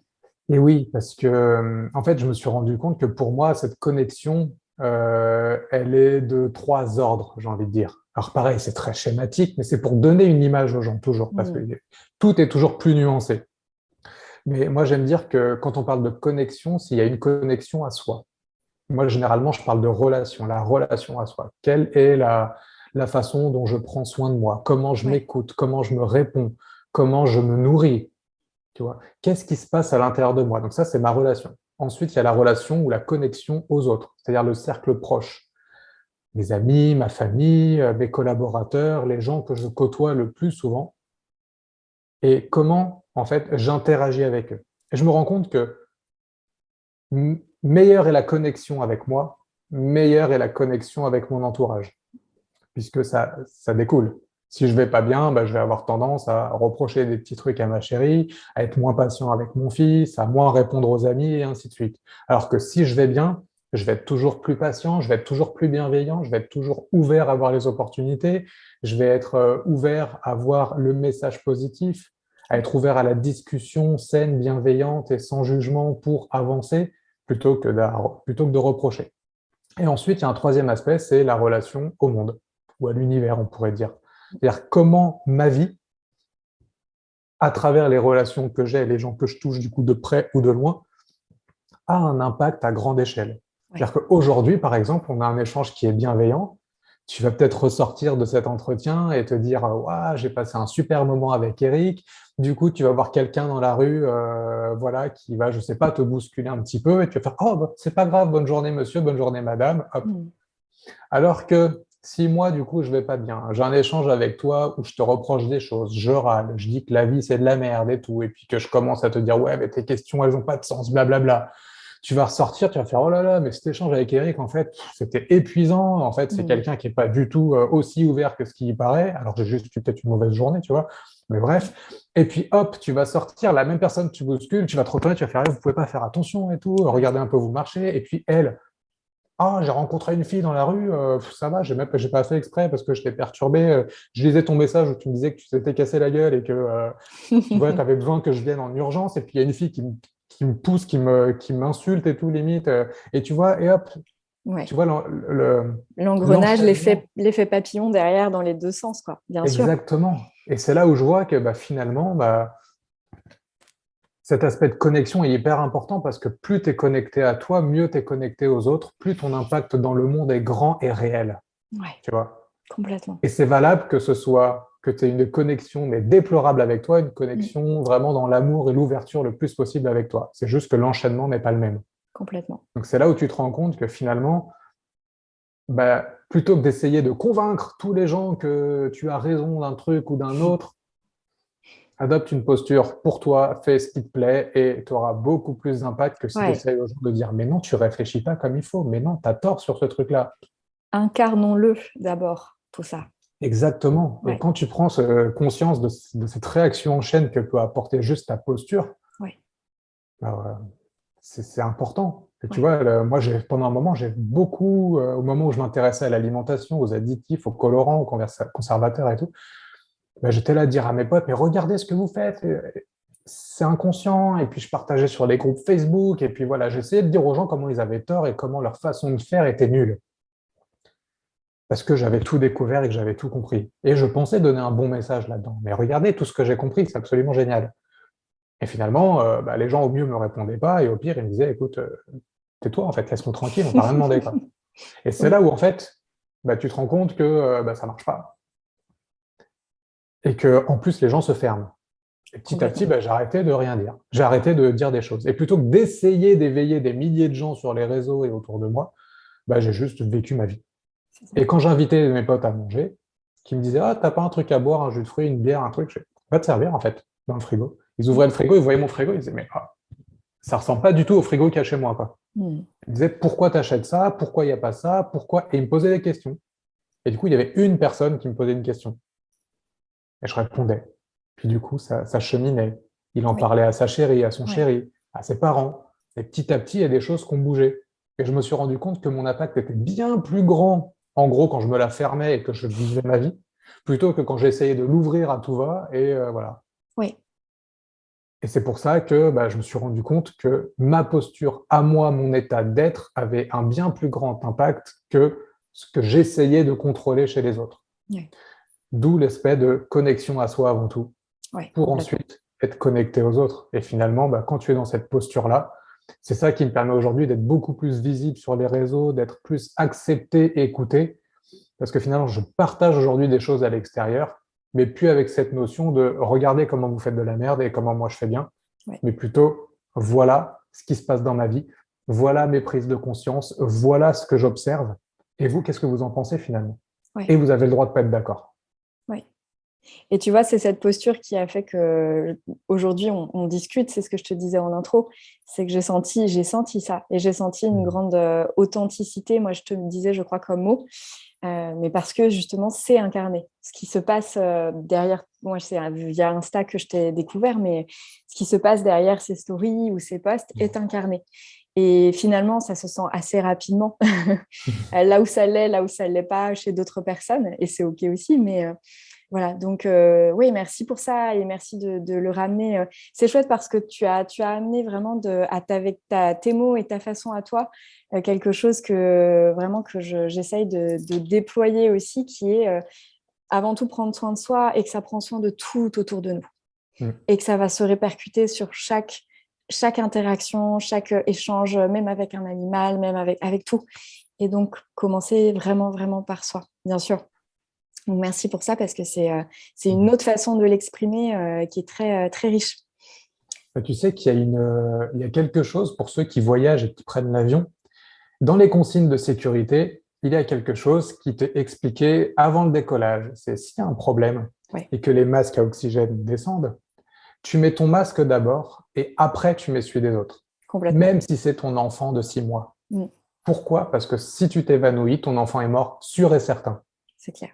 [SPEAKER 2] Et oui, parce que en fait, je me suis rendu compte que pour moi, cette connexion, elle est de trois ordres, j'ai envie de dire. Alors pareil, c'est très schématique, mais c'est pour donner une image aux gens toujours, parce que
[SPEAKER 1] Mm.
[SPEAKER 2] tout est toujours plus nuancé. Mais moi, j'aime dire que quand on parle de connexion, s'il y a une connexion à soi. Moi, généralement, je parle de relation, la relation à soi. Quelle est la façon dont je prends soin de moi? Comment je
[SPEAKER 1] Ouais,
[SPEAKER 2] m'écoute? Comment je me réponds? Comment je me nourris? Tu vois? Qu'est-ce qui se passe à l'intérieur de moi? Donc ça, c'est ma relation. Ensuite, il y a la relation ou la connexion aux autres, c'est-à-dire le cercle proche. Mes amis, ma famille, mes collaborateurs, les gens que je côtoie le plus souvent. Et comment, en fait, j'interagis avec eux. Et je me rends compte que meilleure est la connexion avec moi, meilleure est la connexion avec mon entourage, puisque ça découle. Si je vais pas bien, bah, je vais avoir tendance à reprocher des petits trucs à ma chérie, à être moins patient avec mon fils, à moins répondre aux amis, et ainsi de suite. Alors que si je vais bien, je vais être toujours plus patient, je vais être toujours plus bienveillant, je vais être toujours ouvert à voir les opportunités, je vais être ouvert à voir le message positif, à être ouvert à la discussion saine, bienveillante et sans jugement pour avancer plutôt que de reprocher. Et ensuite, il y a un troisième aspect, c'est la relation au monde, ou à l'univers, on pourrait dire. C'est-à-dire comment ma vie, à travers les relations que j'ai, les gens que je touche du coup de près ou de loin, a un impact à grande échelle.
[SPEAKER 1] ouais.
[SPEAKER 2] C'est-à-dire qu'aujourd'hui, par exemple, on a un échange qui est bienveillant. Tu vas peut-être ressortir de cet entretien et te dire Ouah, j'ai passé un super moment avec Eric. Du coup, tu vas voir quelqu'un dans la rue voilà, qui va, je sais pas, te bousculer un petit peu et tu vas faire Oh, bah, c'est pas grave, bonne journée monsieur, bonne journée madame. Hop.
[SPEAKER 1] Mm.
[SPEAKER 2] Alors que si moi, du coup, je vais pas bien, j'ai un échange avec toi où je te reproche des choses, je râle, je dis que la vie c'est de la merde et tout, et puis que je commence à te dire ouais, mais tes questions elles ont pas de sens, blablabla. Tu vas ressortir, tu vas faire oh là là, mais cet échange avec Eric, en fait, c'était épuisant. En fait, c'est
[SPEAKER 1] Mm.
[SPEAKER 2] quelqu'un qui est pas du tout aussi ouvert que ce qui y paraît. Alors j'ai juste eu peut-être une mauvaise journée, tu vois. Mais bref. Et puis hop, tu vas sortir, la même personne tu bouscules, tu vas te retourner, tu vas faire, vous pouvez pas faire attention et tout,
[SPEAKER 1] Ouais.
[SPEAKER 2] regardez un peu vous marcher. Et puis elle, ah, j'ai rencontré une fille dans la rue, ça va, j'ai pas fait exprès parce que je t'ai perturbé. Je lisais ton message où tu me disais que tu t'étais cassé la gueule et que tu vois, tu avais besoin que je vienne en urgence. Et puis il y a une fille qui me pousse, qui m'insulte et tout, limite. Et tu vois, et hop, tu
[SPEAKER 1] Ouais.
[SPEAKER 2] vois
[SPEAKER 1] L'engrenage,
[SPEAKER 2] l'enchaînement.
[SPEAKER 1] l'effet papillon derrière dans les deux sens, quoi, bien sûr.
[SPEAKER 2] Exactement. Et c'est là où je vois que bah, finalement, bah, cet aspect de connexion est hyper important parce que plus tu es connecté à toi, mieux tu es connecté aux autres, plus ton impact dans le monde est grand et réel.
[SPEAKER 1] Ouais,
[SPEAKER 2] Tu vois?
[SPEAKER 1] complètement.
[SPEAKER 2] Et c'est valable que ce soit que tu aies une connexion, mais déplorable avec toi, une
[SPEAKER 1] Mm,
[SPEAKER 2] connexion vraiment dans l'amour et l'ouverture le plus possible avec toi. C'est juste que l'enchaînement n'est pas le même.
[SPEAKER 1] complètement.
[SPEAKER 2] Donc c'est là où tu te rends compte que finalement, bah, plutôt que d'essayer de convaincre tous les gens que tu as raison d'un truc ou d'un autre, adopte une posture pour toi, fais ce qui te plaît et tu auras beaucoup plus d'impact que si tu
[SPEAKER 1] Ouais,
[SPEAKER 2] essayes aux gens de dire mais non, tu réfléchis pas comme il faut, mais non, tu as tort sur ce truc-là.
[SPEAKER 1] incarnons-le d'abord, tout ça.
[SPEAKER 2] Exactement. Et
[SPEAKER 1] Ouais,
[SPEAKER 2] quand tu prends conscience de cette réaction en chaîne que peut apporter juste ta posture,
[SPEAKER 1] ouais,
[SPEAKER 2] bah, c'est important. Et tu
[SPEAKER 1] ouais.
[SPEAKER 2] vois, moi, pendant un moment, j'ai beaucoup, au moment où je m'intéressais à l'alimentation, aux additifs, aux colorants, aux conservateurs et tout, bah, j'étais là à dire à mes potes, mais regardez ce que vous faites. C'est inconscient. Et puis, je partageais sur les groupes Facebook. Et puis, voilà, j'essayais de dire aux gens comment ils avaient tort et comment leur façon de faire était nulle. Parce que j'avais tout découvert et que j'avais tout compris. Et je pensais donner un bon message là-dedans. Mais regardez tout ce que j'ai compris, c'est absolument génial. Et finalement, bah, les gens au mieux me répondaient pas, et au pire, ils me disaient, écoute, tais-toi, en fait, laisse-nous tranquille, on t'a rien demandé, quoi. Et c'est
[SPEAKER 1] Oui,
[SPEAKER 2] là où, en fait, bah, tu te rends compte que bah, ça marche pas. Et que, en plus, les gens se ferment. Et petit à petit,
[SPEAKER 1] complètement.
[SPEAKER 2] bah, j'ai arrêté de rien dire. J'ai arrêté de dire des choses. Et plutôt que d'essayer d'éveiller des milliers de gens sur les réseaux et autour de moi, bah, j'ai juste vécu ma vie.
[SPEAKER 1] C'est ça.
[SPEAKER 2] Et quand j'invitais mes potes à manger, qui me disaient, ah, t'as pas un truc à boire, un jus de fruits, une bière, un truc, je fais, va te servir, en fait, dans le frigo. Ils ouvraient le frigo, ils voyaient mon frigo, ils disaient, mais ça ressemble pas du tout au frigo qu'il y a chez moi, quoi.
[SPEAKER 1] Mm.
[SPEAKER 2] Ils disaient, pourquoi t'achètes ça? Pourquoi il n'y a pas ça? Pourquoi? Et ils me posaient des questions. Et du coup, il y avait une personne qui me posait une question. Et je répondais. Puis du coup, ça cheminait. Il en
[SPEAKER 1] Oui,
[SPEAKER 2] parlait à sa chérie, à son
[SPEAKER 1] ouais,
[SPEAKER 2] chéri, à ses parents. Et petit à petit, il y a des choses qui ont bougé. Et je me suis rendu compte que mon impact était bien plus grand, en gros, quand je me la fermais et que je vivais ma vie, plutôt que quand j'essayais de l'ouvrir à tout va. Et voilà.
[SPEAKER 1] oui,
[SPEAKER 2] Et c'est pour ça que bah, je me suis rendu compte que ma posture à moi, mon état d'être, avait un bien plus grand impact que ce que j'essayais de contrôler chez les autres.
[SPEAKER 1] oui,
[SPEAKER 2] D'où l'aspect de connexion à soi avant tout,
[SPEAKER 1] oui,
[SPEAKER 2] pour
[SPEAKER 1] complètement.
[SPEAKER 2] ensuite être connecté aux autres. Et finalement, bah, quand tu es dans cette posture-là, c'est ça qui me permet aujourd'hui d'être beaucoup plus visible sur les réseaux, d'être plus accepté et écouté, parce que finalement, je partage aujourd'hui des choses à l'extérieur, mais plus avec cette notion de regarder comment vous faites de la merde et comment moi je fais bien,
[SPEAKER 1] Oui,
[SPEAKER 2] mais plutôt voilà ce qui se passe dans ma vie, voilà mes prises de conscience, voilà ce que j'observe, et vous, qu'est-ce que vous en pensez finalement?
[SPEAKER 1] oui,
[SPEAKER 2] Et vous avez le droit de pas être d'accord.
[SPEAKER 1] oui. Et tu vois, c'est cette posture qui a fait que aujourd'hui on discute, c'est ce que je te disais en intro, c'est que j'ai senti ça et j'ai senti une
[SPEAKER 2] Mmh.
[SPEAKER 1] grande authenticité, moi je te le disais, je crois, comme mot, mais parce que justement c'est incarné. Ce qui se passe derrière, moi c'est via Insta que je t'ai découvert, mais ce qui se passe derrière ces stories ou ces posts est incarné. Et finalement, ça se sent assez rapidement, là où ça l'est, là où ça ne l'est pas chez d'autres personnes, et c'est OK aussi, mais voilà, donc oui, merci pour ça et merci de le ramener. C'est chouette parce que tu as amené vraiment avec tes mots et ta façon à toi quelque chose que vraiment que j'essaye de déployer aussi, qui est avant tout prendre soin de soi et que ça prend soin de tout autour de nous
[SPEAKER 2] Mmh.
[SPEAKER 1] et que ça va se répercuter sur chaque interaction, chaque échange, même avec un animal, même avec tout. Et donc, commencer vraiment, vraiment par soi, bien sûr. Donc, merci pour ça parce que c'est une autre façon de l'exprimer qui est très, très riche.
[SPEAKER 2] Bah, tu sais il y a quelque chose pour ceux qui voyagent et qui prennent l'avion. Dans les consignes de sécurité, il y a quelque chose qui t'est expliqué avant le décollage. C'est s'il y a un problème
[SPEAKER 1] Ouais,
[SPEAKER 2] et que les masques à oxygène descendent, tu mets ton masque d'abord et après tu mets celui des autres,
[SPEAKER 1] complètement.
[SPEAKER 2] même si c'est ton enfant de 6 mois.
[SPEAKER 1] Mm,
[SPEAKER 2] Pourquoi? Parce que si tu t'évanouis, ton enfant est mort, sûr et certain.
[SPEAKER 1] c'est clair.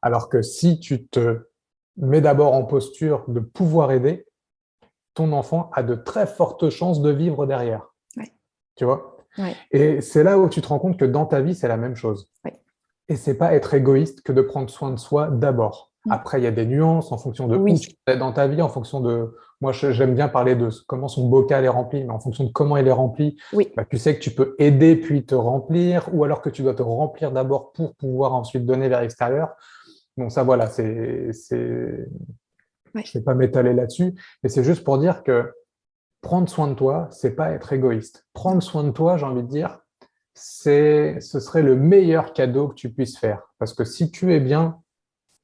[SPEAKER 2] Alors que si tu te mets d'abord en posture de pouvoir aider, ton enfant a de très fortes chances de vivre derrière.
[SPEAKER 1] Ouais,
[SPEAKER 2] Tu vois?
[SPEAKER 1] ouais,
[SPEAKER 2] Et c'est là où tu te rends compte que dans ta vie, c'est la même chose.
[SPEAKER 1] ouais.
[SPEAKER 2] Et c'est pas être égoïste que de prendre soin de soi d'abord.
[SPEAKER 1] Mm.
[SPEAKER 2] Après, il y a des nuances en fonction de où
[SPEAKER 1] Oui,
[SPEAKER 2] tu es dans ta vie, en fonction de. Moi, j'aime bien parler de comment son bocal est rempli, mais en fonction de comment il est rempli,
[SPEAKER 1] oui,
[SPEAKER 2] bah, tu sais que tu peux aider puis te remplir, ou alors que tu dois te remplir d'abord pour pouvoir ensuite donner vers l'extérieur. Donc ça, voilà, je
[SPEAKER 1] ouais,
[SPEAKER 2] ne vais pas m'étaler là-dessus, mais c'est juste pour dire que prendre soin de toi, c'est pas être égoïste. Prendre soin de toi, j'ai envie de dire, ce serait le meilleur cadeau que tu puisses faire. Parce que si tu es bien,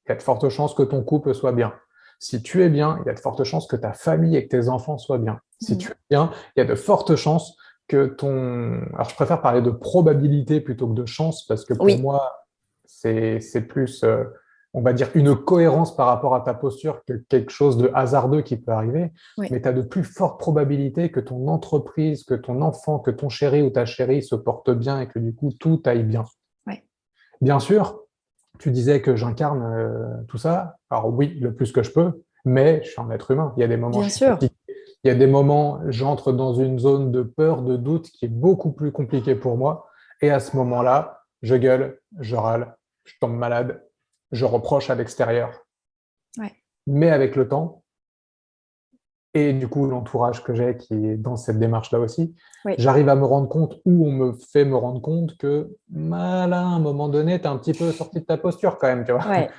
[SPEAKER 2] il y a de fortes chances que ton couple soit bien. Si tu es bien, il y a de fortes chances que ta famille et que tes enfants soient bien. Si tu es bien, il y a de fortes chances que ton... Alors, je préfère parler de probabilité plutôt que de chance, parce que pour
[SPEAKER 1] Oui,
[SPEAKER 2] moi, c'est plus, on va dire, une cohérence par rapport à ta posture que quelque chose de hasardeux qui peut arriver.
[SPEAKER 1] oui,
[SPEAKER 2] Mais tu as de plus fortes probabilités que ton entreprise, que ton enfant, que ton chéri ou ta chérie se porte bien et que du coup, tout aille bien.
[SPEAKER 1] oui.
[SPEAKER 2] Bien sûr, tu disais que j'incarne tout ça. Alors oui, le plus que je peux, mais je suis un être humain. Il y a des moments,
[SPEAKER 1] Bien
[SPEAKER 2] je suis
[SPEAKER 1] sûr.
[SPEAKER 2] fatigué. Il y a des moments, j'entre dans une zone de peur, de doute qui est beaucoup plus compliquée pour moi. Et à ce moment-là, je gueule, je râle, je tombe malade, je reproche à l'extérieur.
[SPEAKER 1] Ouais.
[SPEAKER 2] Mais avec le temps, et du coup l'entourage que j'ai qui est dans cette démarche-là aussi,
[SPEAKER 1] Oui.
[SPEAKER 2] j'arrive à me rendre compte ou on me fait me rendre compte que là, à un moment donné, tu es un petit peu sorti de ta posture quand même, tu vois.
[SPEAKER 1] Ouais.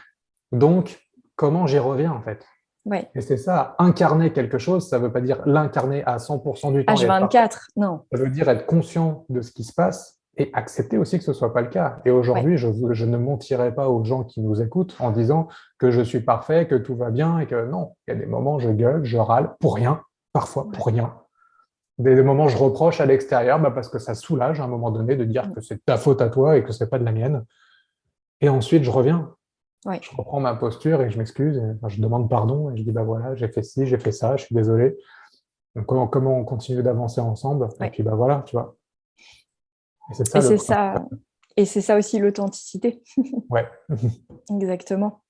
[SPEAKER 2] Donc, comment j'y reviens en fait?
[SPEAKER 1] Ouais.
[SPEAKER 2] Et c'est ça, incarner quelque chose, ça ne veut pas dire l'incarner à 100% du temps et être parfait.
[SPEAKER 1] H24, non.
[SPEAKER 2] Ça veut dire être conscient de ce qui se passe et accepter aussi que ce ne soit pas le cas. Et
[SPEAKER 1] Ouais.
[SPEAKER 2] aujourd'hui, je ne mentirai pas aux gens qui nous écoutent en disant que je suis parfait, que tout va bien et que non, il y a des moments je gueule, je râle pour rien, parfois pour rien. Des moments je reproche à l'extérieur parce que ça soulage à un moment donné de dire que c'est ta faute à toi et que c'est pas de la mienne. Et ensuite, je reviens,
[SPEAKER 1] Ouais.
[SPEAKER 2] je reprends ma posture et je m'excuse, je demande pardon et je dis voilà, j'ai fait ci, j'ai fait ça, je suis désolé. Donc, comment on continue d'avancer ensemble? Et
[SPEAKER 1] Ouais.
[SPEAKER 2] puis voilà, tu vois. Et c'est
[SPEAKER 1] Et
[SPEAKER 2] ça le
[SPEAKER 1] c'est
[SPEAKER 2] principe.
[SPEAKER 1] ça. Et c'est ça aussi l'authenticité.
[SPEAKER 2] Ouais.
[SPEAKER 1] Exactement.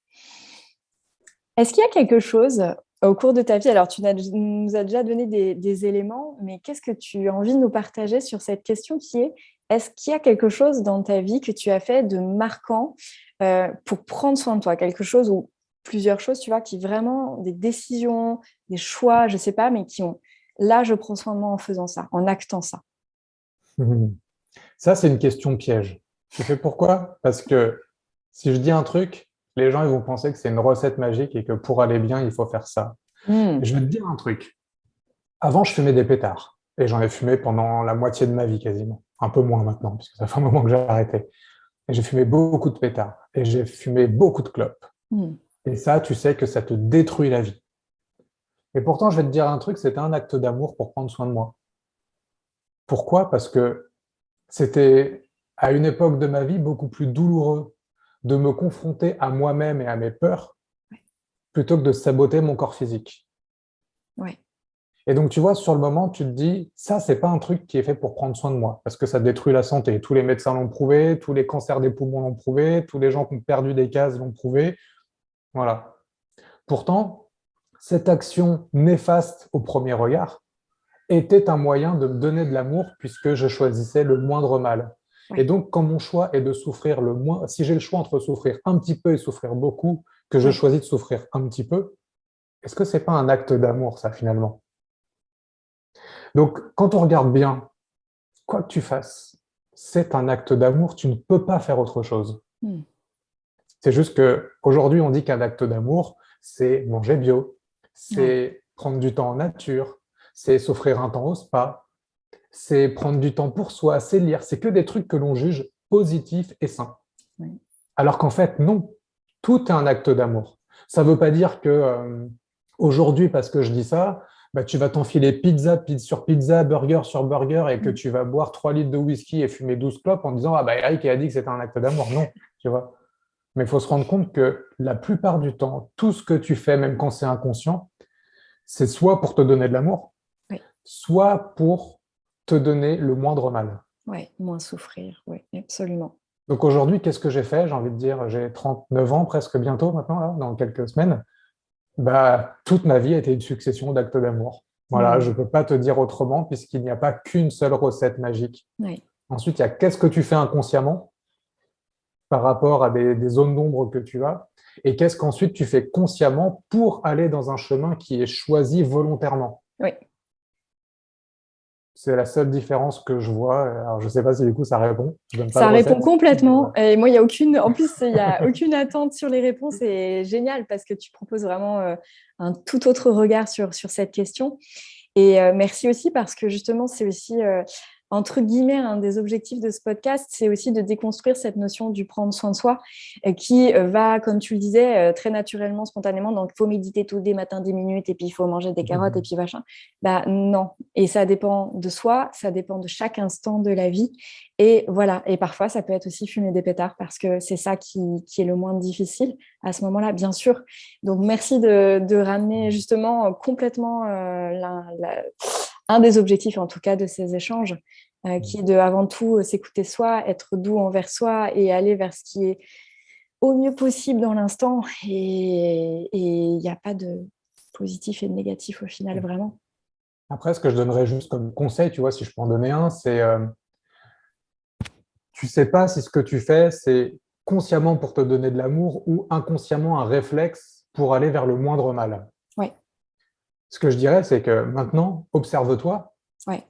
[SPEAKER 1] Est-ce qu'il y a quelque chose au cours de ta vie, alors nous as déjà donné des éléments, mais qu'est-ce que tu as envie de nous partager sur cette question qui est, est-ce qu'il y a quelque chose dans ta vie que tu as fait de marquant pour prendre soin de toi, quelque chose ou plusieurs choses, tu vois, qui vraiment, des décisions, des choix, je ne sais pas, mais qui ont, là, je prends soin de moi en faisant ça, en actant ça.
[SPEAKER 2] Ça, c'est une question piège. Tu sais pourquoi? Parce que si je dis un truc, les gens ils vont penser que c'est une recette magique et que pour aller bien, il faut faire ça.
[SPEAKER 1] Hmm.
[SPEAKER 2] Et je vais te dire un truc. Avant, je fumais des pétards. Et j'en ai fumé pendant la moitié de ma vie quasiment. Un peu moins maintenant, puisque ça fait un moment que j'ai arrêté. Et j'ai fumé beaucoup de pétards. Et j'ai fumé beaucoup de clopes.
[SPEAKER 1] Hmm.
[SPEAKER 2] Et ça, tu sais que ça te détruit la vie. Et pourtant, je vais te dire un truc, c'était un acte d'amour pour prendre soin de moi. Pourquoi? Parce que c'était à une époque de ma vie beaucoup plus douloureux de me confronter à moi-même et à mes peurs plutôt que de saboter mon corps physique.
[SPEAKER 1] Ouais.
[SPEAKER 2] Et donc, tu vois, sur le moment, tu te dis, ça, c'est pas un truc qui est fait pour prendre soin de moi, parce que ça détruit la santé. Tous les médecins l'ont prouvé, tous les cancers des poumons l'ont prouvé, tous les gens qui ont perdu des cases l'ont prouvé. Voilà. Pourtant, cette action néfaste au premier regard était un moyen de me donner de l'amour puisque je choisissais le moindre mal. Et
[SPEAKER 1] Ouais.
[SPEAKER 2] donc, quand mon choix est de souffrir le moins, si j'ai le choix entre souffrir un petit peu et souffrir beaucoup, que je
[SPEAKER 1] Ouais.
[SPEAKER 2] choisis de souffrir un petit peu, est-ce que c'est pas un acte d'amour, ça, finalement? Donc, quand on regarde bien, quoi que tu fasses, c'est un acte d'amour, tu ne peux pas faire autre chose.
[SPEAKER 1] Hmm.
[SPEAKER 2] C'est juste qu'aujourd'hui, on dit qu'un acte d'amour, c'est manger bio,
[SPEAKER 1] Ouais.
[SPEAKER 2] c'est prendre du temps en nature, c'est s'offrir un temps au spa, c'est prendre du temps pour soi, c'est lire. C'est que des trucs que l'on juge positifs et sains.
[SPEAKER 1] Ouais.
[SPEAKER 2] Alors qu'en fait, non, tout est un acte d'amour. Ça ne veut pas dire que aujourd'hui, parce que je dis ça, tu vas t'enfiler pizza sur pizza, burger sur burger et que
[SPEAKER 1] Hmm.
[SPEAKER 2] tu vas boire 3 litres de whisky et fumer 12 clopes en disant Eric a dit que c'était un acte d'amour. Non, tu vois. Mais il faut se rendre compte que la plupart du temps, tout ce que tu fais, même quand c'est inconscient, c'est soit pour te donner de l'amour,
[SPEAKER 1] Ouais.
[SPEAKER 2] soit pour te donner le moindre mal.
[SPEAKER 1] Ouais. Moins souffrir, oui, absolument.
[SPEAKER 2] Donc aujourd'hui, qu'est-ce que j'ai fait? J'ai envie de dire, j'ai 39 ans presque bientôt maintenant, là, dans quelques semaines. Toute ma vie a été une succession d'actes d'amour. Voilà, je
[SPEAKER 1] Hmm.
[SPEAKER 2] ne peux pas te dire autrement puisqu'il n'y a pas qu'une seule recette magique.
[SPEAKER 1] Ouais.
[SPEAKER 2] Ensuite, il y a qu'est-ce que tu fais inconsciemment par rapport à des zones d'ombre que tu as et qu'est-ce qu'ensuite tu fais consciemment pour aller dans un chemin qui est choisi volontairement.
[SPEAKER 1] Oui.
[SPEAKER 2] C'est la seule différence que je vois. Alors, je ne sais pas si du coup ça répond. Je ne donne pas de
[SPEAKER 1] Ça répond
[SPEAKER 2] recette.
[SPEAKER 1] complètement. Et moi, il y a aucune, en plus, il n'y a aucune attente sur les réponses. C'est génial parce que tu proposes vraiment un tout autre regard sur cette question. Et merci aussi parce que justement, c'est aussi, entre guillemets, un des objectifs de ce podcast, c'est aussi de déconstruire cette notion du prendre soin de soi qui va, comme tu le disais, très naturellement, spontanément. Donc, il faut méditer tous les matins 10 minutes et puis il faut manger des carottes et puis machin. Bah non. Et ça dépend de soi, ça dépend de chaque instant de la vie. Et voilà. Et parfois, ça peut être aussi fumer des pétards parce que c'est ça qui est le moins difficile à ce moment-là, bien sûr. Donc, merci de ramener justement complètement un des objectifs, en tout cas, de ces échanges, qui est de, avant tout, s'écouter soi, être doux envers soi et aller vers ce qui est au mieux possible dans l'instant. Et il n'y a pas de positif et de négatif au final, vraiment.
[SPEAKER 2] Après, ce que je donnerais juste comme conseil, tu vois, si je peux en donner un, c'est tu sais pas si ce que tu fais, c'est consciemment pour te donner de l'amour ou inconsciemment un réflexe pour aller vers le moindre mal.
[SPEAKER 1] Ouais,
[SPEAKER 2] Ce que je dirais, c'est que maintenant, observe-toi,
[SPEAKER 1] ouais,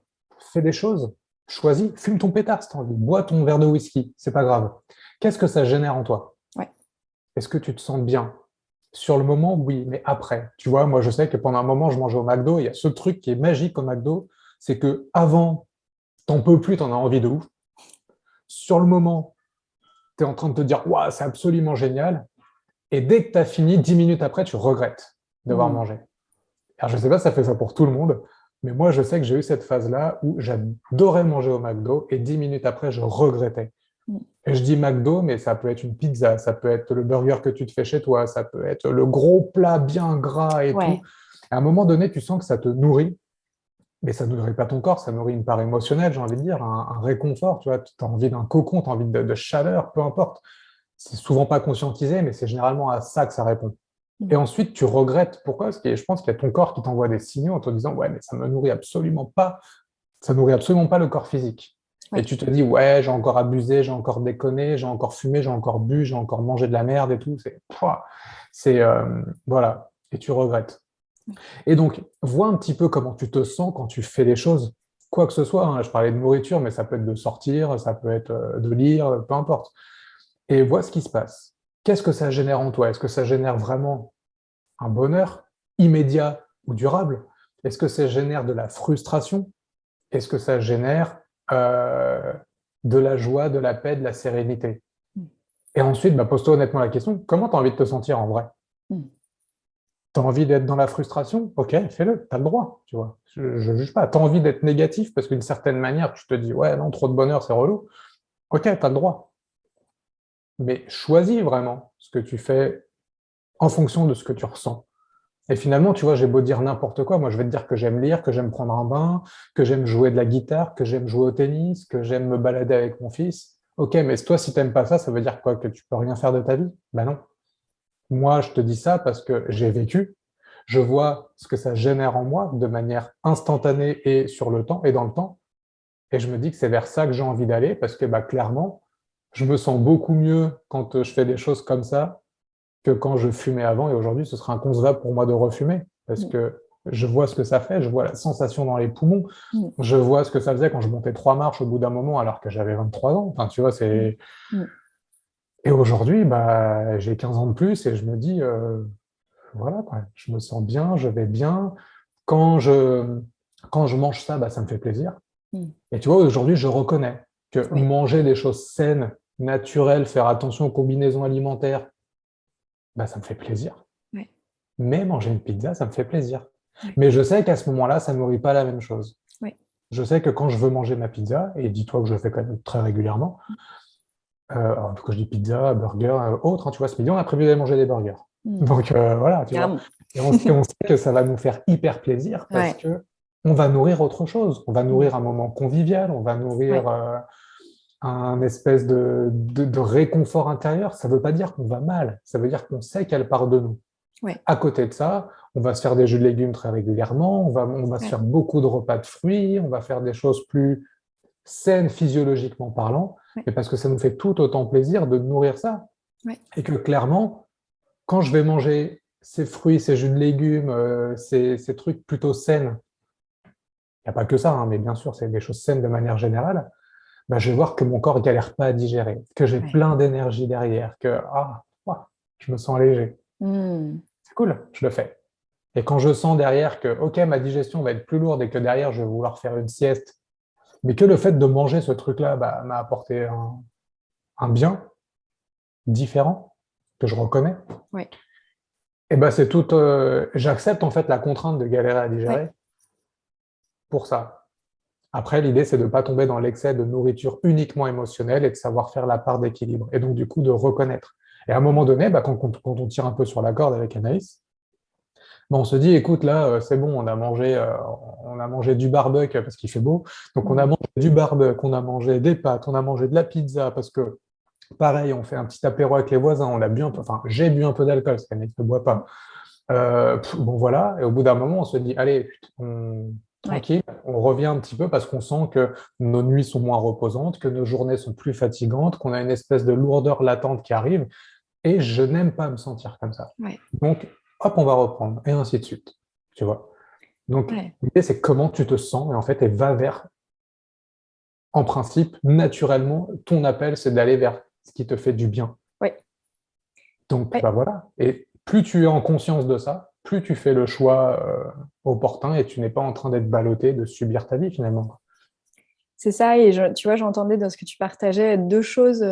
[SPEAKER 2] fais des choses, choisis, fume ton pétard si tu as envie, bois ton verre de whisky, c'est pas grave. Qu'est-ce que ça génère en toi?
[SPEAKER 1] ouais.
[SPEAKER 2] Est-ce que tu te sens bien? Sur le moment, oui, mais après. Tu vois, moi, je sais que pendant un moment, je mangeais au McDo. Il y a ce truc qui est magique au McDo, c'est que avant, t'en peux plus, t'en as envie de ouf. Sur le moment, tu es en train de te dire, waouh, c'est absolument génial. Et dès que tu as fini, 10 minutes après, tu regrettes d'avoir
[SPEAKER 1] Mmh.
[SPEAKER 2] mangé. Alors, je ne sais pas si ça fait ça pour tout le monde, mais moi, je sais que j'ai eu cette phase-là où j'adorais manger au McDo et 10 minutes après, je regrettais.
[SPEAKER 1] Mmh.
[SPEAKER 2] Et je dis McDo, mais ça peut être une pizza, ça peut être le burger que tu te fais chez toi, ça peut être le gros plat bien gras et tout.
[SPEAKER 1] Ouais,
[SPEAKER 2] À un moment donné, tu sens que ça te nourrit, mais ça ne nourrit pas ton corps, ça nourrit une part émotionnelle, j'ai envie de dire, un réconfort. Tu vois, tu as envie d'un cocon, tu as envie de chaleur, peu importe. C'est souvent pas conscientisé, mais c'est généralement à ça que ça répond.
[SPEAKER 1] mmh.
[SPEAKER 2] Et ensuite, tu regrettes. Pourquoi? Parce que je pense qu'il y a ton corps qui t'envoie des signaux en te disant, ouais, mais ça me nourrit absolument pas, ça nourrit absolument pas le corps physique. Et
[SPEAKER 1] Ouais.
[SPEAKER 2] tu te dis, ouais, j'ai encore abusé, j'ai encore déconné, j'ai encore fumé, j'ai encore bu, j'ai encore mangé de la merde et tout. Voilà. Et tu regrettes. Et donc, vois un petit peu comment tu te sens quand tu fais les choses, quoi que ce soit, hein. Je parlais de nourriture, mais ça peut être de sortir, ça peut être de lire, peu importe. Et vois ce qui se passe. Qu'est-ce que ça génère en toi? Est-ce que ça génère vraiment un bonheur immédiat ou durable? Est-ce que ça génère de la frustration? Est-ce que ça génère euh, de la joie, de la paix, de la sérénité?
[SPEAKER 1] Mmh.
[SPEAKER 2] Et ensuite, bah, pose-toi honnêtement la question, comment tu as envie de te sentir en vrai?
[SPEAKER 1] Mmh.
[SPEAKER 2] Tu as envie d'être dans la frustration? Ok, fais-le, tu as le droit, tu vois. Je ne juge pas. Tu as envie d'être négatif parce d'une certaine manière, tu te dis, ouais, non, trop de bonheur, c'est relou. Ok, tu as le droit. Mais choisis vraiment ce que tu fais en fonction de ce que tu ressens. Et finalement, tu vois, j'ai beau dire n'importe quoi, moi je vais te dire que j'aime lire, que j'aime prendre un bain, que j'aime jouer de la guitare, que j'aime jouer au tennis, que j'aime me balader avec mon fils. Ok, mais toi, si t'aimes pas ça, ça veut dire quoi? Que tu peux rien faire de ta vie? Ben non. Moi, je te dis ça parce que j'ai vécu, je vois ce que ça génère en moi de manière instantanée et sur le temps et dans le temps. Et je me dis que c'est vers ça que j'ai envie d'aller parce que bah, clairement, je me sens beaucoup mieux quand je fais des choses comme ça que quand je fumais avant. Et aujourd'hui, ce sera inconcevable pour moi de refumer parce
[SPEAKER 1] Mmh.
[SPEAKER 2] que je vois ce que ça fait, je vois la sensation dans les poumons,
[SPEAKER 1] Mmh.
[SPEAKER 2] je vois ce que ça faisait quand je montais 3 marches au bout d'un moment alors que j'avais 23 ans. Enfin, tu vois,
[SPEAKER 1] Mmh.
[SPEAKER 2] c'est...
[SPEAKER 1] Mmh.
[SPEAKER 2] Et aujourd'hui, bah, j'ai 15 ans de plus et je me dis, voilà, quoi, je me sens bien, je vais bien. Quand je, quand je mange ça, bah, ça me fait plaisir.
[SPEAKER 1] Mmh.
[SPEAKER 2] Et tu vois, aujourd'hui, je reconnais que
[SPEAKER 1] Oui.
[SPEAKER 2] manger des choses saines, naturelles, faire attention aux combinaisons alimentaires, bah, ça me fait plaisir.
[SPEAKER 1] Ouais.
[SPEAKER 2] Mais manger une pizza, ça me fait plaisir.
[SPEAKER 1] Ouais.
[SPEAKER 2] Mais je sais qu'à ce moment-là, ça ne nourrit pas la même chose.
[SPEAKER 1] Ouais.
[SPEAKER 2] Je sais que quand je veux manger ma pizza, et dis-toi que je le fais quand même très régulièrement, alors, quand je dis pizza, burger, autre, hein, tu vois, ce midi, on a prévu d'aller manger des burgers.
[SPEAKER 1] Mmh.
[SPEAKER 2] Donc voilà, tu vois.
[SPEAKER 1] Carrément.
[SPEAKER 2] Et on sait que ça va nous faire hyper plaisir parce
[SPEAKER 1] Ouais.
[SPEAKER 2] que on va nourrir autre chose. On va
[SPEAKER 1] Mmh.
[SPEAKER 2] nourrir un moment convivial, on va nourrir
[SPEAKER 1] Ouais.
[SPEAKER 2] un espèce de réconfort intérieur. Ça ne veut pas dire qu'on va mal, ça veut dire qu'on sait qu'elle part de nous.
[SPEAKER 1] Ouais.
[SPEAKER 2] À côté de ça, on va se faire des jus de légumes très régulièrement, on va se
[SPEAKER 1] Ouais.
[SPEAKER 2] faire beaucoup de repas de fruits, on va faire des choses plus saines physiologiquement parlant,
[SPEAKER 1] Ouais.
[SPEAKER 2] mais parce que ça nous fait tout autant plaisir de nourrir ça.
[SPEAKER 1] Ouais.
[SPEAKER 2] Et que clairement, quand je vais manger ces fruits, ces jus de légumes, ces trucs plutôt sains, il n'y a pas que ça, hein, mais bien sûr, c'est des choses saines de manière générale, bah, je vais voir que mon corps ne galère pas à digérer, que j'ai
[SPEAKER 1] Ouais.
[SPEAKER 2] plein d'énergie derrière, que je me sens léger.
[SPEAKER 1] Mmh.
[SPEAKER 2] C'est cool, je le fais. Et quand je sens derrière que, OK, ma digestion va être plus lourde et que derrière, je vais vouloir faire une sieste, mais que le fait de manger ce truc-là m'a apporté un bien différent, que je reconnais,
[SPEAKER 1] Ouais.
[SPEAKER 2] et ben c'est tout. J'accepte en fait la contrainte de galérer à
[SPEAKER 1] Ouais.
[SPEAKER 2] digérer pour ça. Après, l'idée, c'est de ne pas tomber dans l'excès de nourriture uniquement émotionnelle et de savoir faire la part d'équilibre. Et donc, du coup, de reconnaître. Et à un moment donné, quand on tire un peu sur la corde avec Anaïs, on se dit, écoute, là, c'est bon, on a mangé du barbecue parce qu'il fait beau. Donc, on a mangé du barbecue, on a mangé des pâtes, on a mangé de la pizza parce que, pareil, on fait un petit apéro avec les voisins, on a bu un peu, enfin, j'ai bu un peu d'alcool, parce qu'Anaïs ne boit pas. Bon, voilà. Et au bout d'un moment, on se dit, allez,
[SPEAKER 1] Ouais.
[SPEAKER 2] tranquille, on revient un petit peu parce qu'on sent que nos nuits sont moins reposantes, que nos journées sont plus fatigantes, qu'on a une espèce de lourdeur latente qui arrive. Et je n'aime pas me sentir comme ça.
[SPEAKER 1] Ouais.
[SPEAKER 2] Donc, hop, on va reprendre, et ainsi de suite. Tu vois. Donc,
[SPEAKER 1] Ouais.
[SPEAKER 2] l'idée, c'est comment tu te sens, et en fait, elle va vers, en principe, naturellement, ton appel, c'est d'aller vers ce qui te fait du bien.
[SPEAKER 1] Ouais.
[SPEAKER 2] Donc,
[SPEAKER 1] Ouais.
[SPEAKER 2] voilà. Et plus tu es en conscience de ça, plus tu fais le choix opportun et tu n'es pas en train d'être ballotté, de subir ta vie finalement.
[SPEAKER 1] C'est ça, et tu vois, j'entendais dans ce que tu partageais deux choses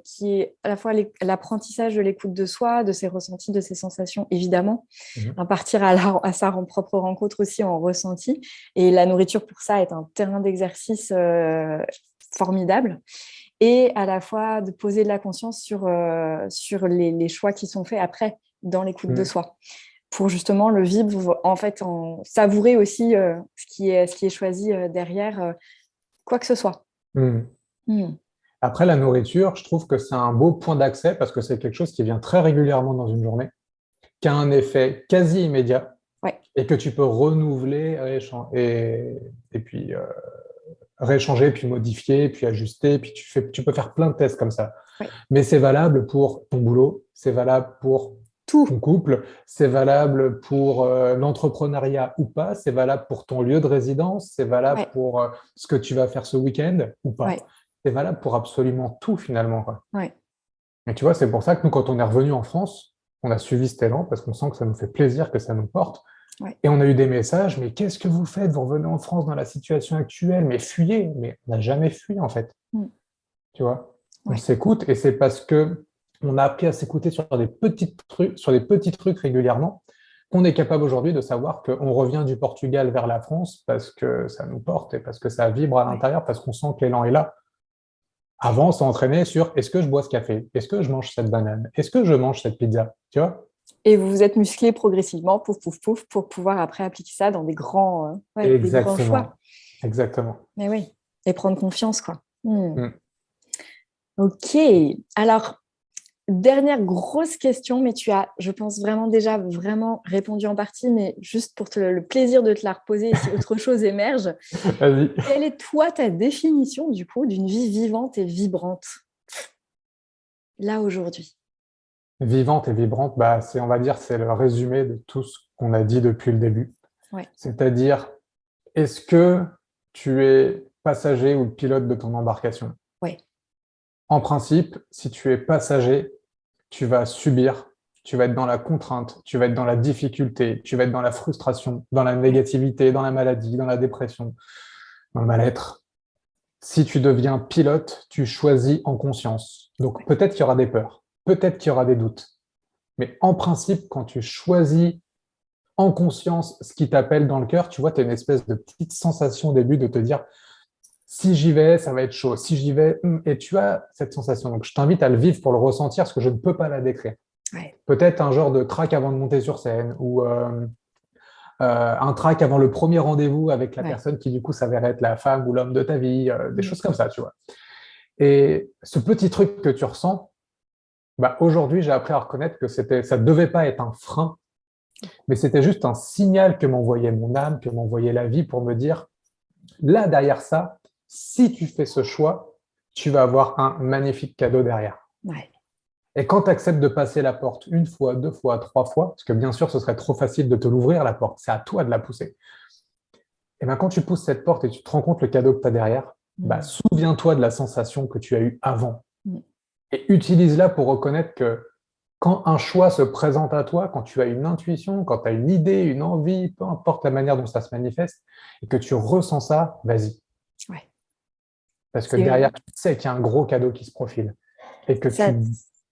[SPEAKER 1] qui est à la fois l'apprentissage de l'écoute de soi, de ses ressentis, de ses sensations, évidemment,
[SPEAKER 2] Mhm.
[SPEAKER 1] à partir à sa propre rencontre aussi en ressenti. Et la nourriture, pour ça, est un terrain d'exercice formidable. Et à la fois de poser de la conscience sur les choix qui sont faits après, dans l'écoute de
[SPEAKER 2] Mhm.
[SPEAKER 1] soi, pour justement le vivre, en fait, en savourer aussi ce qui est choisi derrière quoi que ce soit.
[SPEAKER 2] Mhm.
[SPEAKER 1] Hmm.
[SPEAKER 2] Après, la nourriture, je trouve que c'est un beau point d'accès parce que c'est quelque chose qui vient très régulièrement dans une journée, qui a un effet quasi immédiat
[SPEAKER 1] Ouais,
[SPEAKER 2] et que tu peux renouveler et puis rééchanger, puis modifier, puis ajuster, puis tu peux faire plein de tests comme ça.
[SPEAKER 1] ouais.
[SPEAKER 2] Mais c'est valable pour ton boulot, c'est valable pour
[SPEAKER 1] Tout.
[SPEAKER 2] ton couple, c'est valable pour l'entrepreneuriat ou pas, c'est valable pour ton lieu de résidence, c'est valable
[SPEAKER 1] Ouais,
[SPEAKER 2] pour ce que tu vas faire ce week-end ou pas.
[SPEAKER 1] ouais,
[SPEAKER 2] C'est valable pour absolument tout finalement, quoi.
[SPEAKER 1] ouais,
[SPEAKER 2] Et tu vois, c'est pour ça que nous, quand on est revenu en France, on a suivi cet élan parce qu'on sent que ça nous fait plaisir, que ça nous porte.
[SPEAKER 1] ouais.
[SPEAKER 2] Et on a eu des messages, mais qu'est-ce que vous faites? Vous revenez en France dans la situation actuelle, mais fuyez. Mais on n'a jamais fui en fait.
[SPEAKER 1] Hmm.
[SPEAKER 2] Tu vois, on
[SPEAKER 1] Ouais,
[SPEAKER 2] s'écoute et c'est parce que on a appris à s'écouter sur des petits trucs régulièrement qu'on est capable aujourd'hui de savoir qu'on revient du Portugal vers la France parce que ça nous porte et parce que ça vibre à
[SPEAKER 1] ouais.
[SPEAKER 2] l'intérieur, parce qu'on sent que l'élan est là. Avant, on s'entraînait sur est-ce que je bois ce café? Est-ce que je mange cette banane? Est-ce que je mange cette pizza? Tu vois?
[SPEAKER 1] Et vous vous êtes musclé progressivement, pouf, pouf, pouf, pour pouvoir après appliquer ça dans des grands choix.
[SPEAKER 2] Exactement. Exactement.
[SPEAKER 1] Mais oui, et prendre confiance, quoi. Hmm.
[SPEAKER 2] Mm.
[SPEAKER 1] Ok. Alors, dernière grosse question, mais tu as, je pense, vraiment déjà vraiment répondu en partie, mais juste pour le plaisir de te la reposer, et si autre chose émerge,
[SPEAKER 2] Vas-y.
[SPEAKER 1] quelle est toi ta définition du coup d'une vie vivante et vibrante là aujourd'hui?
[SPEAKER 2] Vivante et vibrante, bah, on va dire, c'est le résumé de tout ce qu'on a dit depuis le début.
[SPEAKER 1] Ouais,
[SPEAKER 2] C'est-à-dire, est-ce que tu es passager ou le pilote de ton embarcation?
[SPEAKER 1] ouais,
[SPEAKER 2] En principe, si tu es passager, tu vas subir, tu vas être dans la contrainte, tu vas être dans la difficulté, tu vas être dans la frustration, dans la
[SPEAKER 1] ouais,
[SPEAKER 2] négativité, dans la maladie, dans la dépression, dans le mal-être. Si tu deviens pilote, tu choisis en conscience. Donc
[SPEAKER 1] ouais,
[SPEAKER 2] peut-être qu'il y aura des peurs, peut-être qu'il y aura des doutes. Mais en principe, quand tu choisis en conscience ce qui t'appelle dans le cœur, tu vois, tu as une espèce de petite sensation au début de te dire, si j'y vais, ça va être chaud. Si j'y vais, et tu as cette sensation. Donc je t'invite à le vivre pour le ressentir, parce que je ne peux pas la décrire.
[SPEAKER 1] ouais,
[SPEAKER 2] Peut-être un genre de trac avant de monter sur scène, ou un trac avant le premier rendez-vous avec la
[SPEAKER 1] ouais.
[SPEAKER 2] personne qui du coup s'avère être la femme ou l'homme de ta vie, des
[SPEAKER 1] Mm.
[SPEAKER 2] choses comme ça, tu vois. Et ce petit truc que tu ressens, bah, aujourd'hui, j'ai appris à reconnaître que ça ne devait pas être un frein, mais c'était juste un signal que m'envoyait mon âme, que m'envoyait la vie pour me dire, là, derrière ça, si tu fais ce choix, tu vas avoir un magnifique cadeau derrière.
[SPEAKER 1] Ouais,
[SPEAKER 2] Et quand tu acceptes de passer la porte une fois, deux fois, trois fois, parce que bien sûr, ce serait trop facile de te l'ouvrir, la porte, c'est à toi de la pousser. Et bien, quand tu pousses cette porte et tu te rends compte le cadeau que tu as derrière, bah,
[SPEAKER 1] mm.
[SPEAKER 2] souviens-toi de la sensation que tu as eue avant
[SPEAKER 1] Mm.
[SPEAKER 2] et utilise-la pour reconnaître que quand un choix se présente à toi, quand tu as une intuition, quand tu as une idée, une envie, peu importe la manière dont ça se manifeste, et que tu ressens ça, vas-y.
[SPEAKER 1] Ouais.
[SPEAKER 2] Parce que
[SPEAKER 1] C'est,
[SPEAKER 2] derrière, tu sais qu'il y a un gros cadeau qui se profile. Et que
[SPEAKER 1] ça,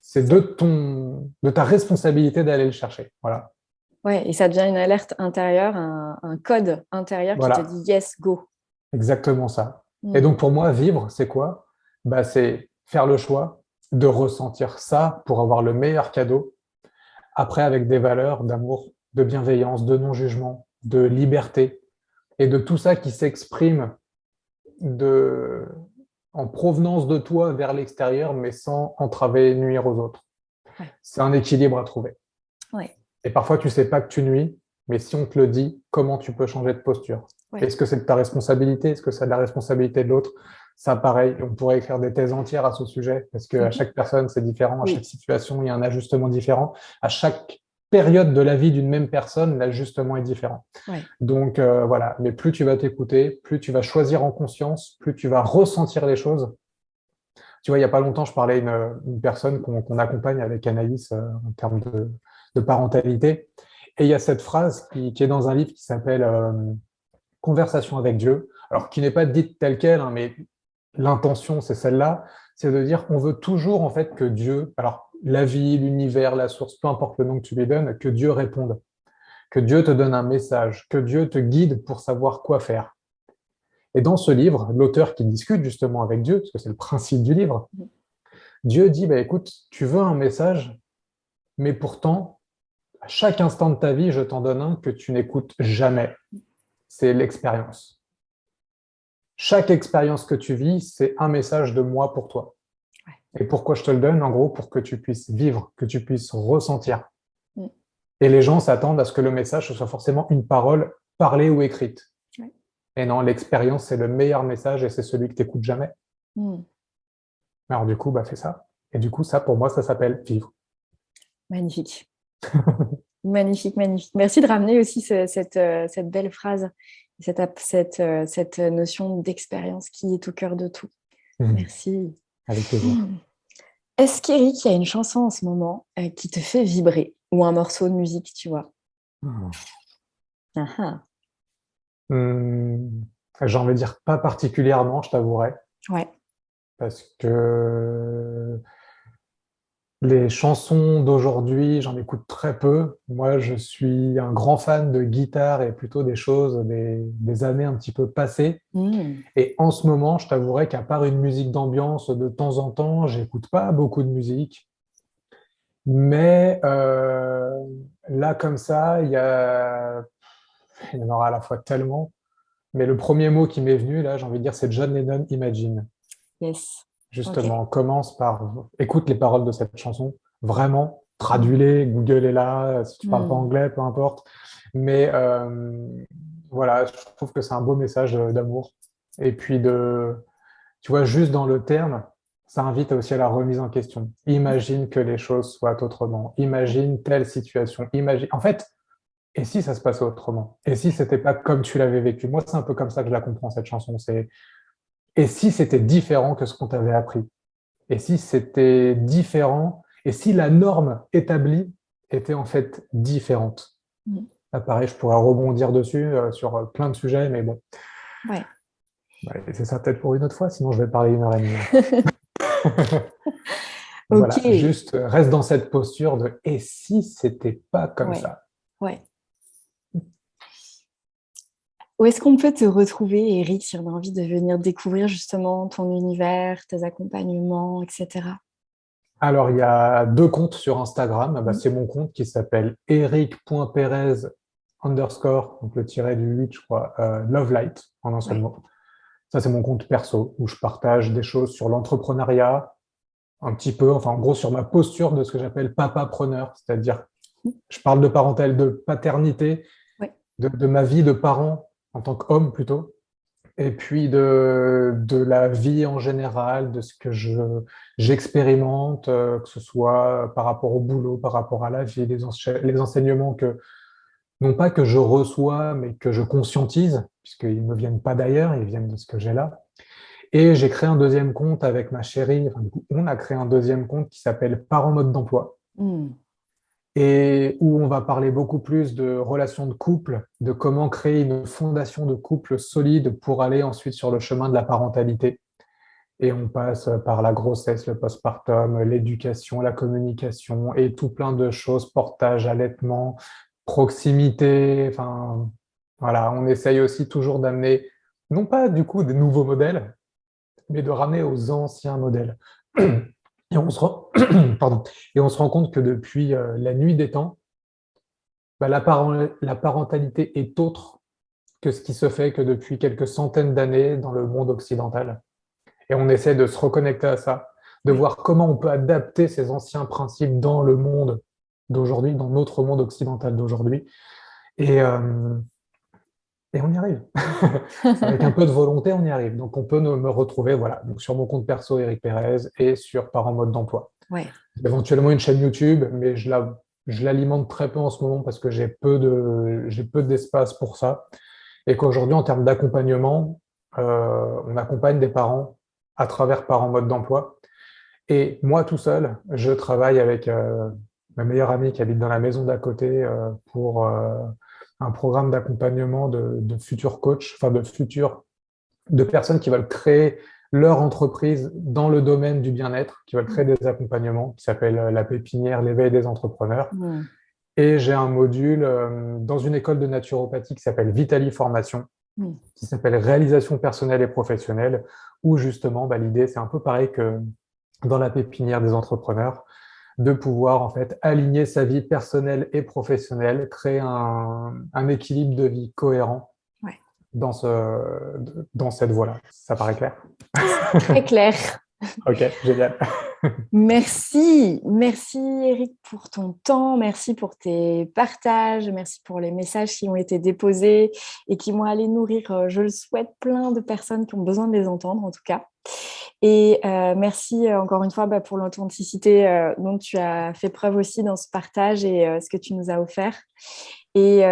[SPEAKER 2] c'est de ta responsabilité d'aller le chercher. Voilà.
[SPEAKER 1] ouais, et ça devient une alerte intérieure, un code intérieur qui te
[SPEAKER 2] Voilà.
[SPEAKER 1] dit yes, go.
[SPEAKER 2] Exactement ça. Et
[SPEAKER 1] Mm.
[SPEAKER 2] donc, pour moi, vivre, c'est quoi? Bah, c'est faire le choix de ressentir ça pour avoir le meilleur cadeau. Après, avec des valeurs d'amour, de bienveillance, de non-jugement, de liberté et de tout ça qui s'exprime de, en provenance de toi vers l'extérieur, mais sans entraver et nuire aux autres.
[SPEAKER 1] Ouais.
[SPEAKER 2] C'est un équilibre à trouver.
[SPEAKER 1] Ouais.
[SPEAKER 2] Et parfois, tu sais pas que tu nuis, mais si on te le dit, comment tu peux changer de posture?
[SPEAKER 1] Ouais.
[SPEAKER 2] Est-ce que c'est de ta responsabilité? Est-ce que c'est de la responsabilité de l'autre? Ça, pareil, on pourrait écrire des thèses entières à ce sujet, parce qu'à
[SPEAKER 1] Mhm.
[SPEAKER 2] chaque personne, c'est différent, à chaque
[SPEAKER 1] Oui.
[SPEAKER 2] situation, il y a un ajustement différent. À chaque période de la vie d'une même personne, l'ajustement est différent.
[SPEAKER 1] Ouais.
[SPEAKER 2] Donc voilà, mais plus tu vas t'écouter, plus tu vas choisir en conscience, plus tu vas ressentir les choses. Tu vois, il n'y a pas longtemps, je parlais à une personne qu'on accompagne avec Anaïs en termes de parentalité. Et il y a cette phrase qui est dans un livre qui s'appelle Conversation avec Dieu, alors qui n'est pas dite telle quelle, hein, mais l'intention, c'est celle-là, c'est de dire on veut toujours en fait que Dieu, alors la vie, l'univers, la source, peu importe le nom que tu lui donnes, que Dieu réponde, que Dieu te donne un message, que Dieu te guide pour savoir quoi faire. Et dans ce livre, l'auteur qui discute justement avec Dieu, parce que c'est le principe du livre, Dieu dit, bah, écoute, tu veux un message, mais pourtant, à chaque instant de ta vie, je t'en donne un que tu n'écoutes jamais. C'est l'expérience. Chaque expérience que tu vis, c'est un message de moi pour toi.
[SPEAKER 1] Ouais.
[SPEAKER 2] Et pourquoi je te le donne? En gros, pour que tu puisses vivre, que tu puisses ressentir.
[SPEAKER 1] Mm.
[SPEAKER 2] Et les gens s'attendent à ce que le message ce soit forcément une parole parlée ou écrite.
[SPEAKER 1] Ouais.
[SPEAKER 2] Et non, l'expérience, c'est le meilleur message et c'est celui que tu n'écoutes jamais.
[SPEAKER 1] Mm.
[SPEAKER 2] Alors du coup, bah, fais ça. Et du coup, ça, pour moi, ça s'appelle vivre.
[SPEAKER 1] Magnifique. Magnifique, magnifique. Merci de ramener aussi cette belle phrase, cette notion d'expérience qui est au cœur de tout. Merci.
[SPEAKER 2] Avec plaisir.
[SPEAKER 1] Est-ce qu'Eric, il y a une chanson en ce moment qui te fait vibrer ou un morceau de musique, tu vois? Ah ah.
[SPEAKER 2] Hum, j'ai envie de dire pas particulièrement, je t'avouerai,
[SPEAKER 1] Ouais.
[SPEAKER 2] parce que les chansons d'aujourd'hui, j'en écoute très peu. Moi, je suis un grand fan de guitare et plutôt des choses des années un petit peu passées.
[SPEAKER 1] Mm.
[SPEAKER 2] Et en ce moment, je t'avouerai qu'à part une musique d'ambiance de temps en temps, j'écoute pas beaucoup de musique. Mais là, comme ça, il y en aura à la fois tellement. Mais le premier mot qui m'est venu, là, j'ai envie de dire, c'est John Lennon, Imagine.
[SPEAKER 1] Yes. Ok.
[SPEAKER 2] Justement, commence par écoute les paroles de cette chanson, vraiment, traduis-les, Google est là, si tu parles pas
[SPEAKER 1] Mm.
[SPEAKER 2] anglais, peu importe. Mais voilà, je trouve que c'est un beau message d'amour. Et puis tu vois, juste dans le terme, ça invite aussi à la remise en question. Imagine que les choses soient autrement. Imagine telle situation. Imagine. En fait, et si ça se passait autrement? Et si c'était pas comme tu l'avais vécu? Moi, c'est un peu comme ça que je la comprends, cette chanson. C'est et si c'était différent que ce qu'on t'avait appris? Et si c'était différent? Et si la norme établie était en fait différente?
[SPEAKER 1] Mm.
[SPEAKER 2] Là, pareil, je pourrais rebondir dessus sur plein de sujets, mais bon,
[SPEAKER 1] Ouais.
[SPEAKER 2] ouais, c'est ça peut-être pour une autre fois, sinon je vais parler 1 heure et demie.
[SPEAKER 1] Ok.
[SPEAKER 2] Voilà, juste reste dans cette posture de et si c'était pas comme
[SPEAKER 1] Ouais.
[SPEAKER 2] ça?
[SPEAKER 1] Ouais. Où est-ce qu'on peut te retrouver, Eric, si on a envie de venir découvrir justement ton univers, tes accompagnements, etc.
[SPEAKER 2] Alors, il y a 2 comptes sur Instagram. Bah,
[SPEAKER 1] Mm.
[SPEAKER 2] c'est mon compte qui s'appelle eric.perez underscore, donc le tiret du 8, je crois, Love Light, en un seul
[SPEAKER 1] Ouais.
[SPEAKER 2] mot. Ça, c'est mon compte perso, où je partage des choses sur l'entrepreneuriat, un petit peu, enfin, en gros, sur ma posture de ce que j'appelle papa-preneur, c'est-à-dire, je parle de parentèle, de paternité,
[SPEAKER 1] Ouais.
[SPEAKER 2] de ma vie de parent en tant qu'homme plutôt, et puis de la vie en général, de ce que j'expérimente, que ce soit par rapport au boulot, par rapport à la vie, les enseignements que, non pas que je reçois, mais que je conscientise, puisqu'ils ne me viennent pas d'ailleurs, ils viennent de ce que j'ai là. Et j'ai créé un deuxième compte avec ma chérie, enfin, du coup, on a créé un deuxième compte qui s'appelle Parents mode d'emploi.
[SPEAKER 1] Mm.
[SPEAKER 2] et où on va parler beaucoup plus de relations de couple, de comment créer une fondation de couple solide pour aller ensuite sur le chemin de la parentalité. Et on passe par la grossesse, le postpartum, l'éducation, la communication et tout plein de choses, portage, allaitement, proximité. Enfin, voilà, on essaye aussi toujours d'amener, non pas du coup des nouveaux modèles, mais de ramener aux anciens modèles. Et on se rend, pardon, et on se rend compte que depuis la nuit des temps, bah, la parentalité est autre que ce qui se fait que depuis quelques centaines d'années dans le monde occidental. Et on essaie de se reconnecter à ça, de
[SPEAKER 1] Ouais.
[SPEAKER 2] voir comment on peut adapter ces anciens principes dans le monde d'aujourd'hui, dans notre monde occidental d'aujourd'hui. Et, euh, et on y arrive. Avec un peu de volonté, on y arrive. Donc on peut me retrouver voilà, donc sur mon compte perso Eric Pérez et sur Par en mode d'emploi.
[SPEAKER 1] Ouais.
[SPEAKER 2] Éventuellement une chaîne YouTube, mais je l'alimente très peu en ce moment parce que j'ai peu d'espace pour ça. Et qu'aujourd'hui, en termes d'accompagnement, on accompagne des parents à travers Par en mode d'emploi. Et moi, tout seul, je travaille avec ma meilleure amie qui habite dans la maison d'à côté pour un programme d'accompagnement de futurs coachs, enfin de personnes qui veulent créer leur entreprise dans le domaine du bien-être, qui veulent créer des accompagnements, qui s'appelle La Pépinière, l'éveil des entrepreneurs.
[SPEAKER 1] Mm.
[SPEAKER 2] Et j'ai un module dans une école de naturopathie qui s'appelle Vitali Formation,
[SPEAKER 1] Mm.
[SPEAKER 2] qui s'appelle Réalisation personnelle et professionnelle, où justement, bah, l'idée, c'est un peu pareil que dans la pépinière des entrepreneurs, de pouvoir en fait aligner sa vie personnelle et professionnelle, créer un équilibre de vie cohérent
[SPEAKER 1] Ouais.
[SPEAKER 2] dans, dans cette voie-là. Ça paraît clair?
[SPEAKER 1] Très clair.
[SPEAKER 2] Ok, génial.
[SPEAKER 1] Merci, merci Eric pour ton temps, merci pour tes partages, merci pour les messages qui ont été déposés et qui m'ont allé nourrir, je le souhaite, plein de personnes qui ont besoin de les entendre en tout cas. Et merci encore une fois pour l'authenticité dont tu as fait preuve aussi dans ce partage et ce que tu nous as offert. Et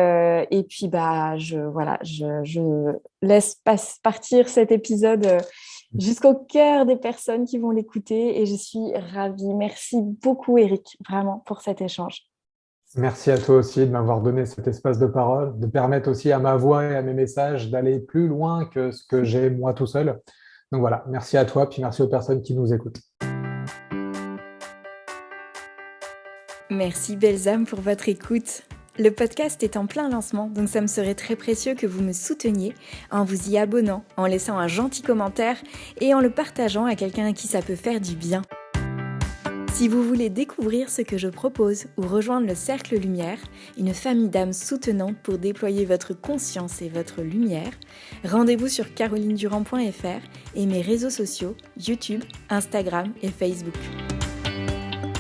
[SPEAKER 1] puis, je laisse partir cet épisode jusqu'au cœur des personnes qui vont l'écouter et je suis ravie. Merci beaucoup, Eric, vraiment, pour cet échange.
[SPEAKER 2] Merci à toi aussi de m'avoir donné cet espace de parole, de permettre aussi à ma voix et à mes messages d'aller plus loin que ce que j'ai moi tout seul. Donc voilà, merci à toi, puis merci aux personnes qui nous écoutent.
[SPEAKER 1] Merci, belles âmes, pour votre écoute. Le podcast est en plein lancement, donc ça me serait très précieux que vous me souteniez en vous y abonnant, en laissant un gentil commentaire et en le partageant à quelqu'un à qui ça peut faire du bien. Si vous voulez découvrir ce que je propose ou rejoindre le Cercle Lumière, une famille d'âmes soutenantes pour déployer votre conscience et votre lumière, rendez-vous sur carolinedurand.fr et mes réseaux sociaux YouTube, Instagram et Facebook.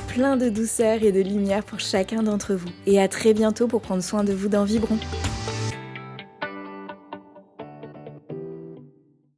[SPEAKER 1] Plein de douceur et de lumière pour chacun d'entre vous et à très bientôt pour prendre soin de vous dans Vibrons.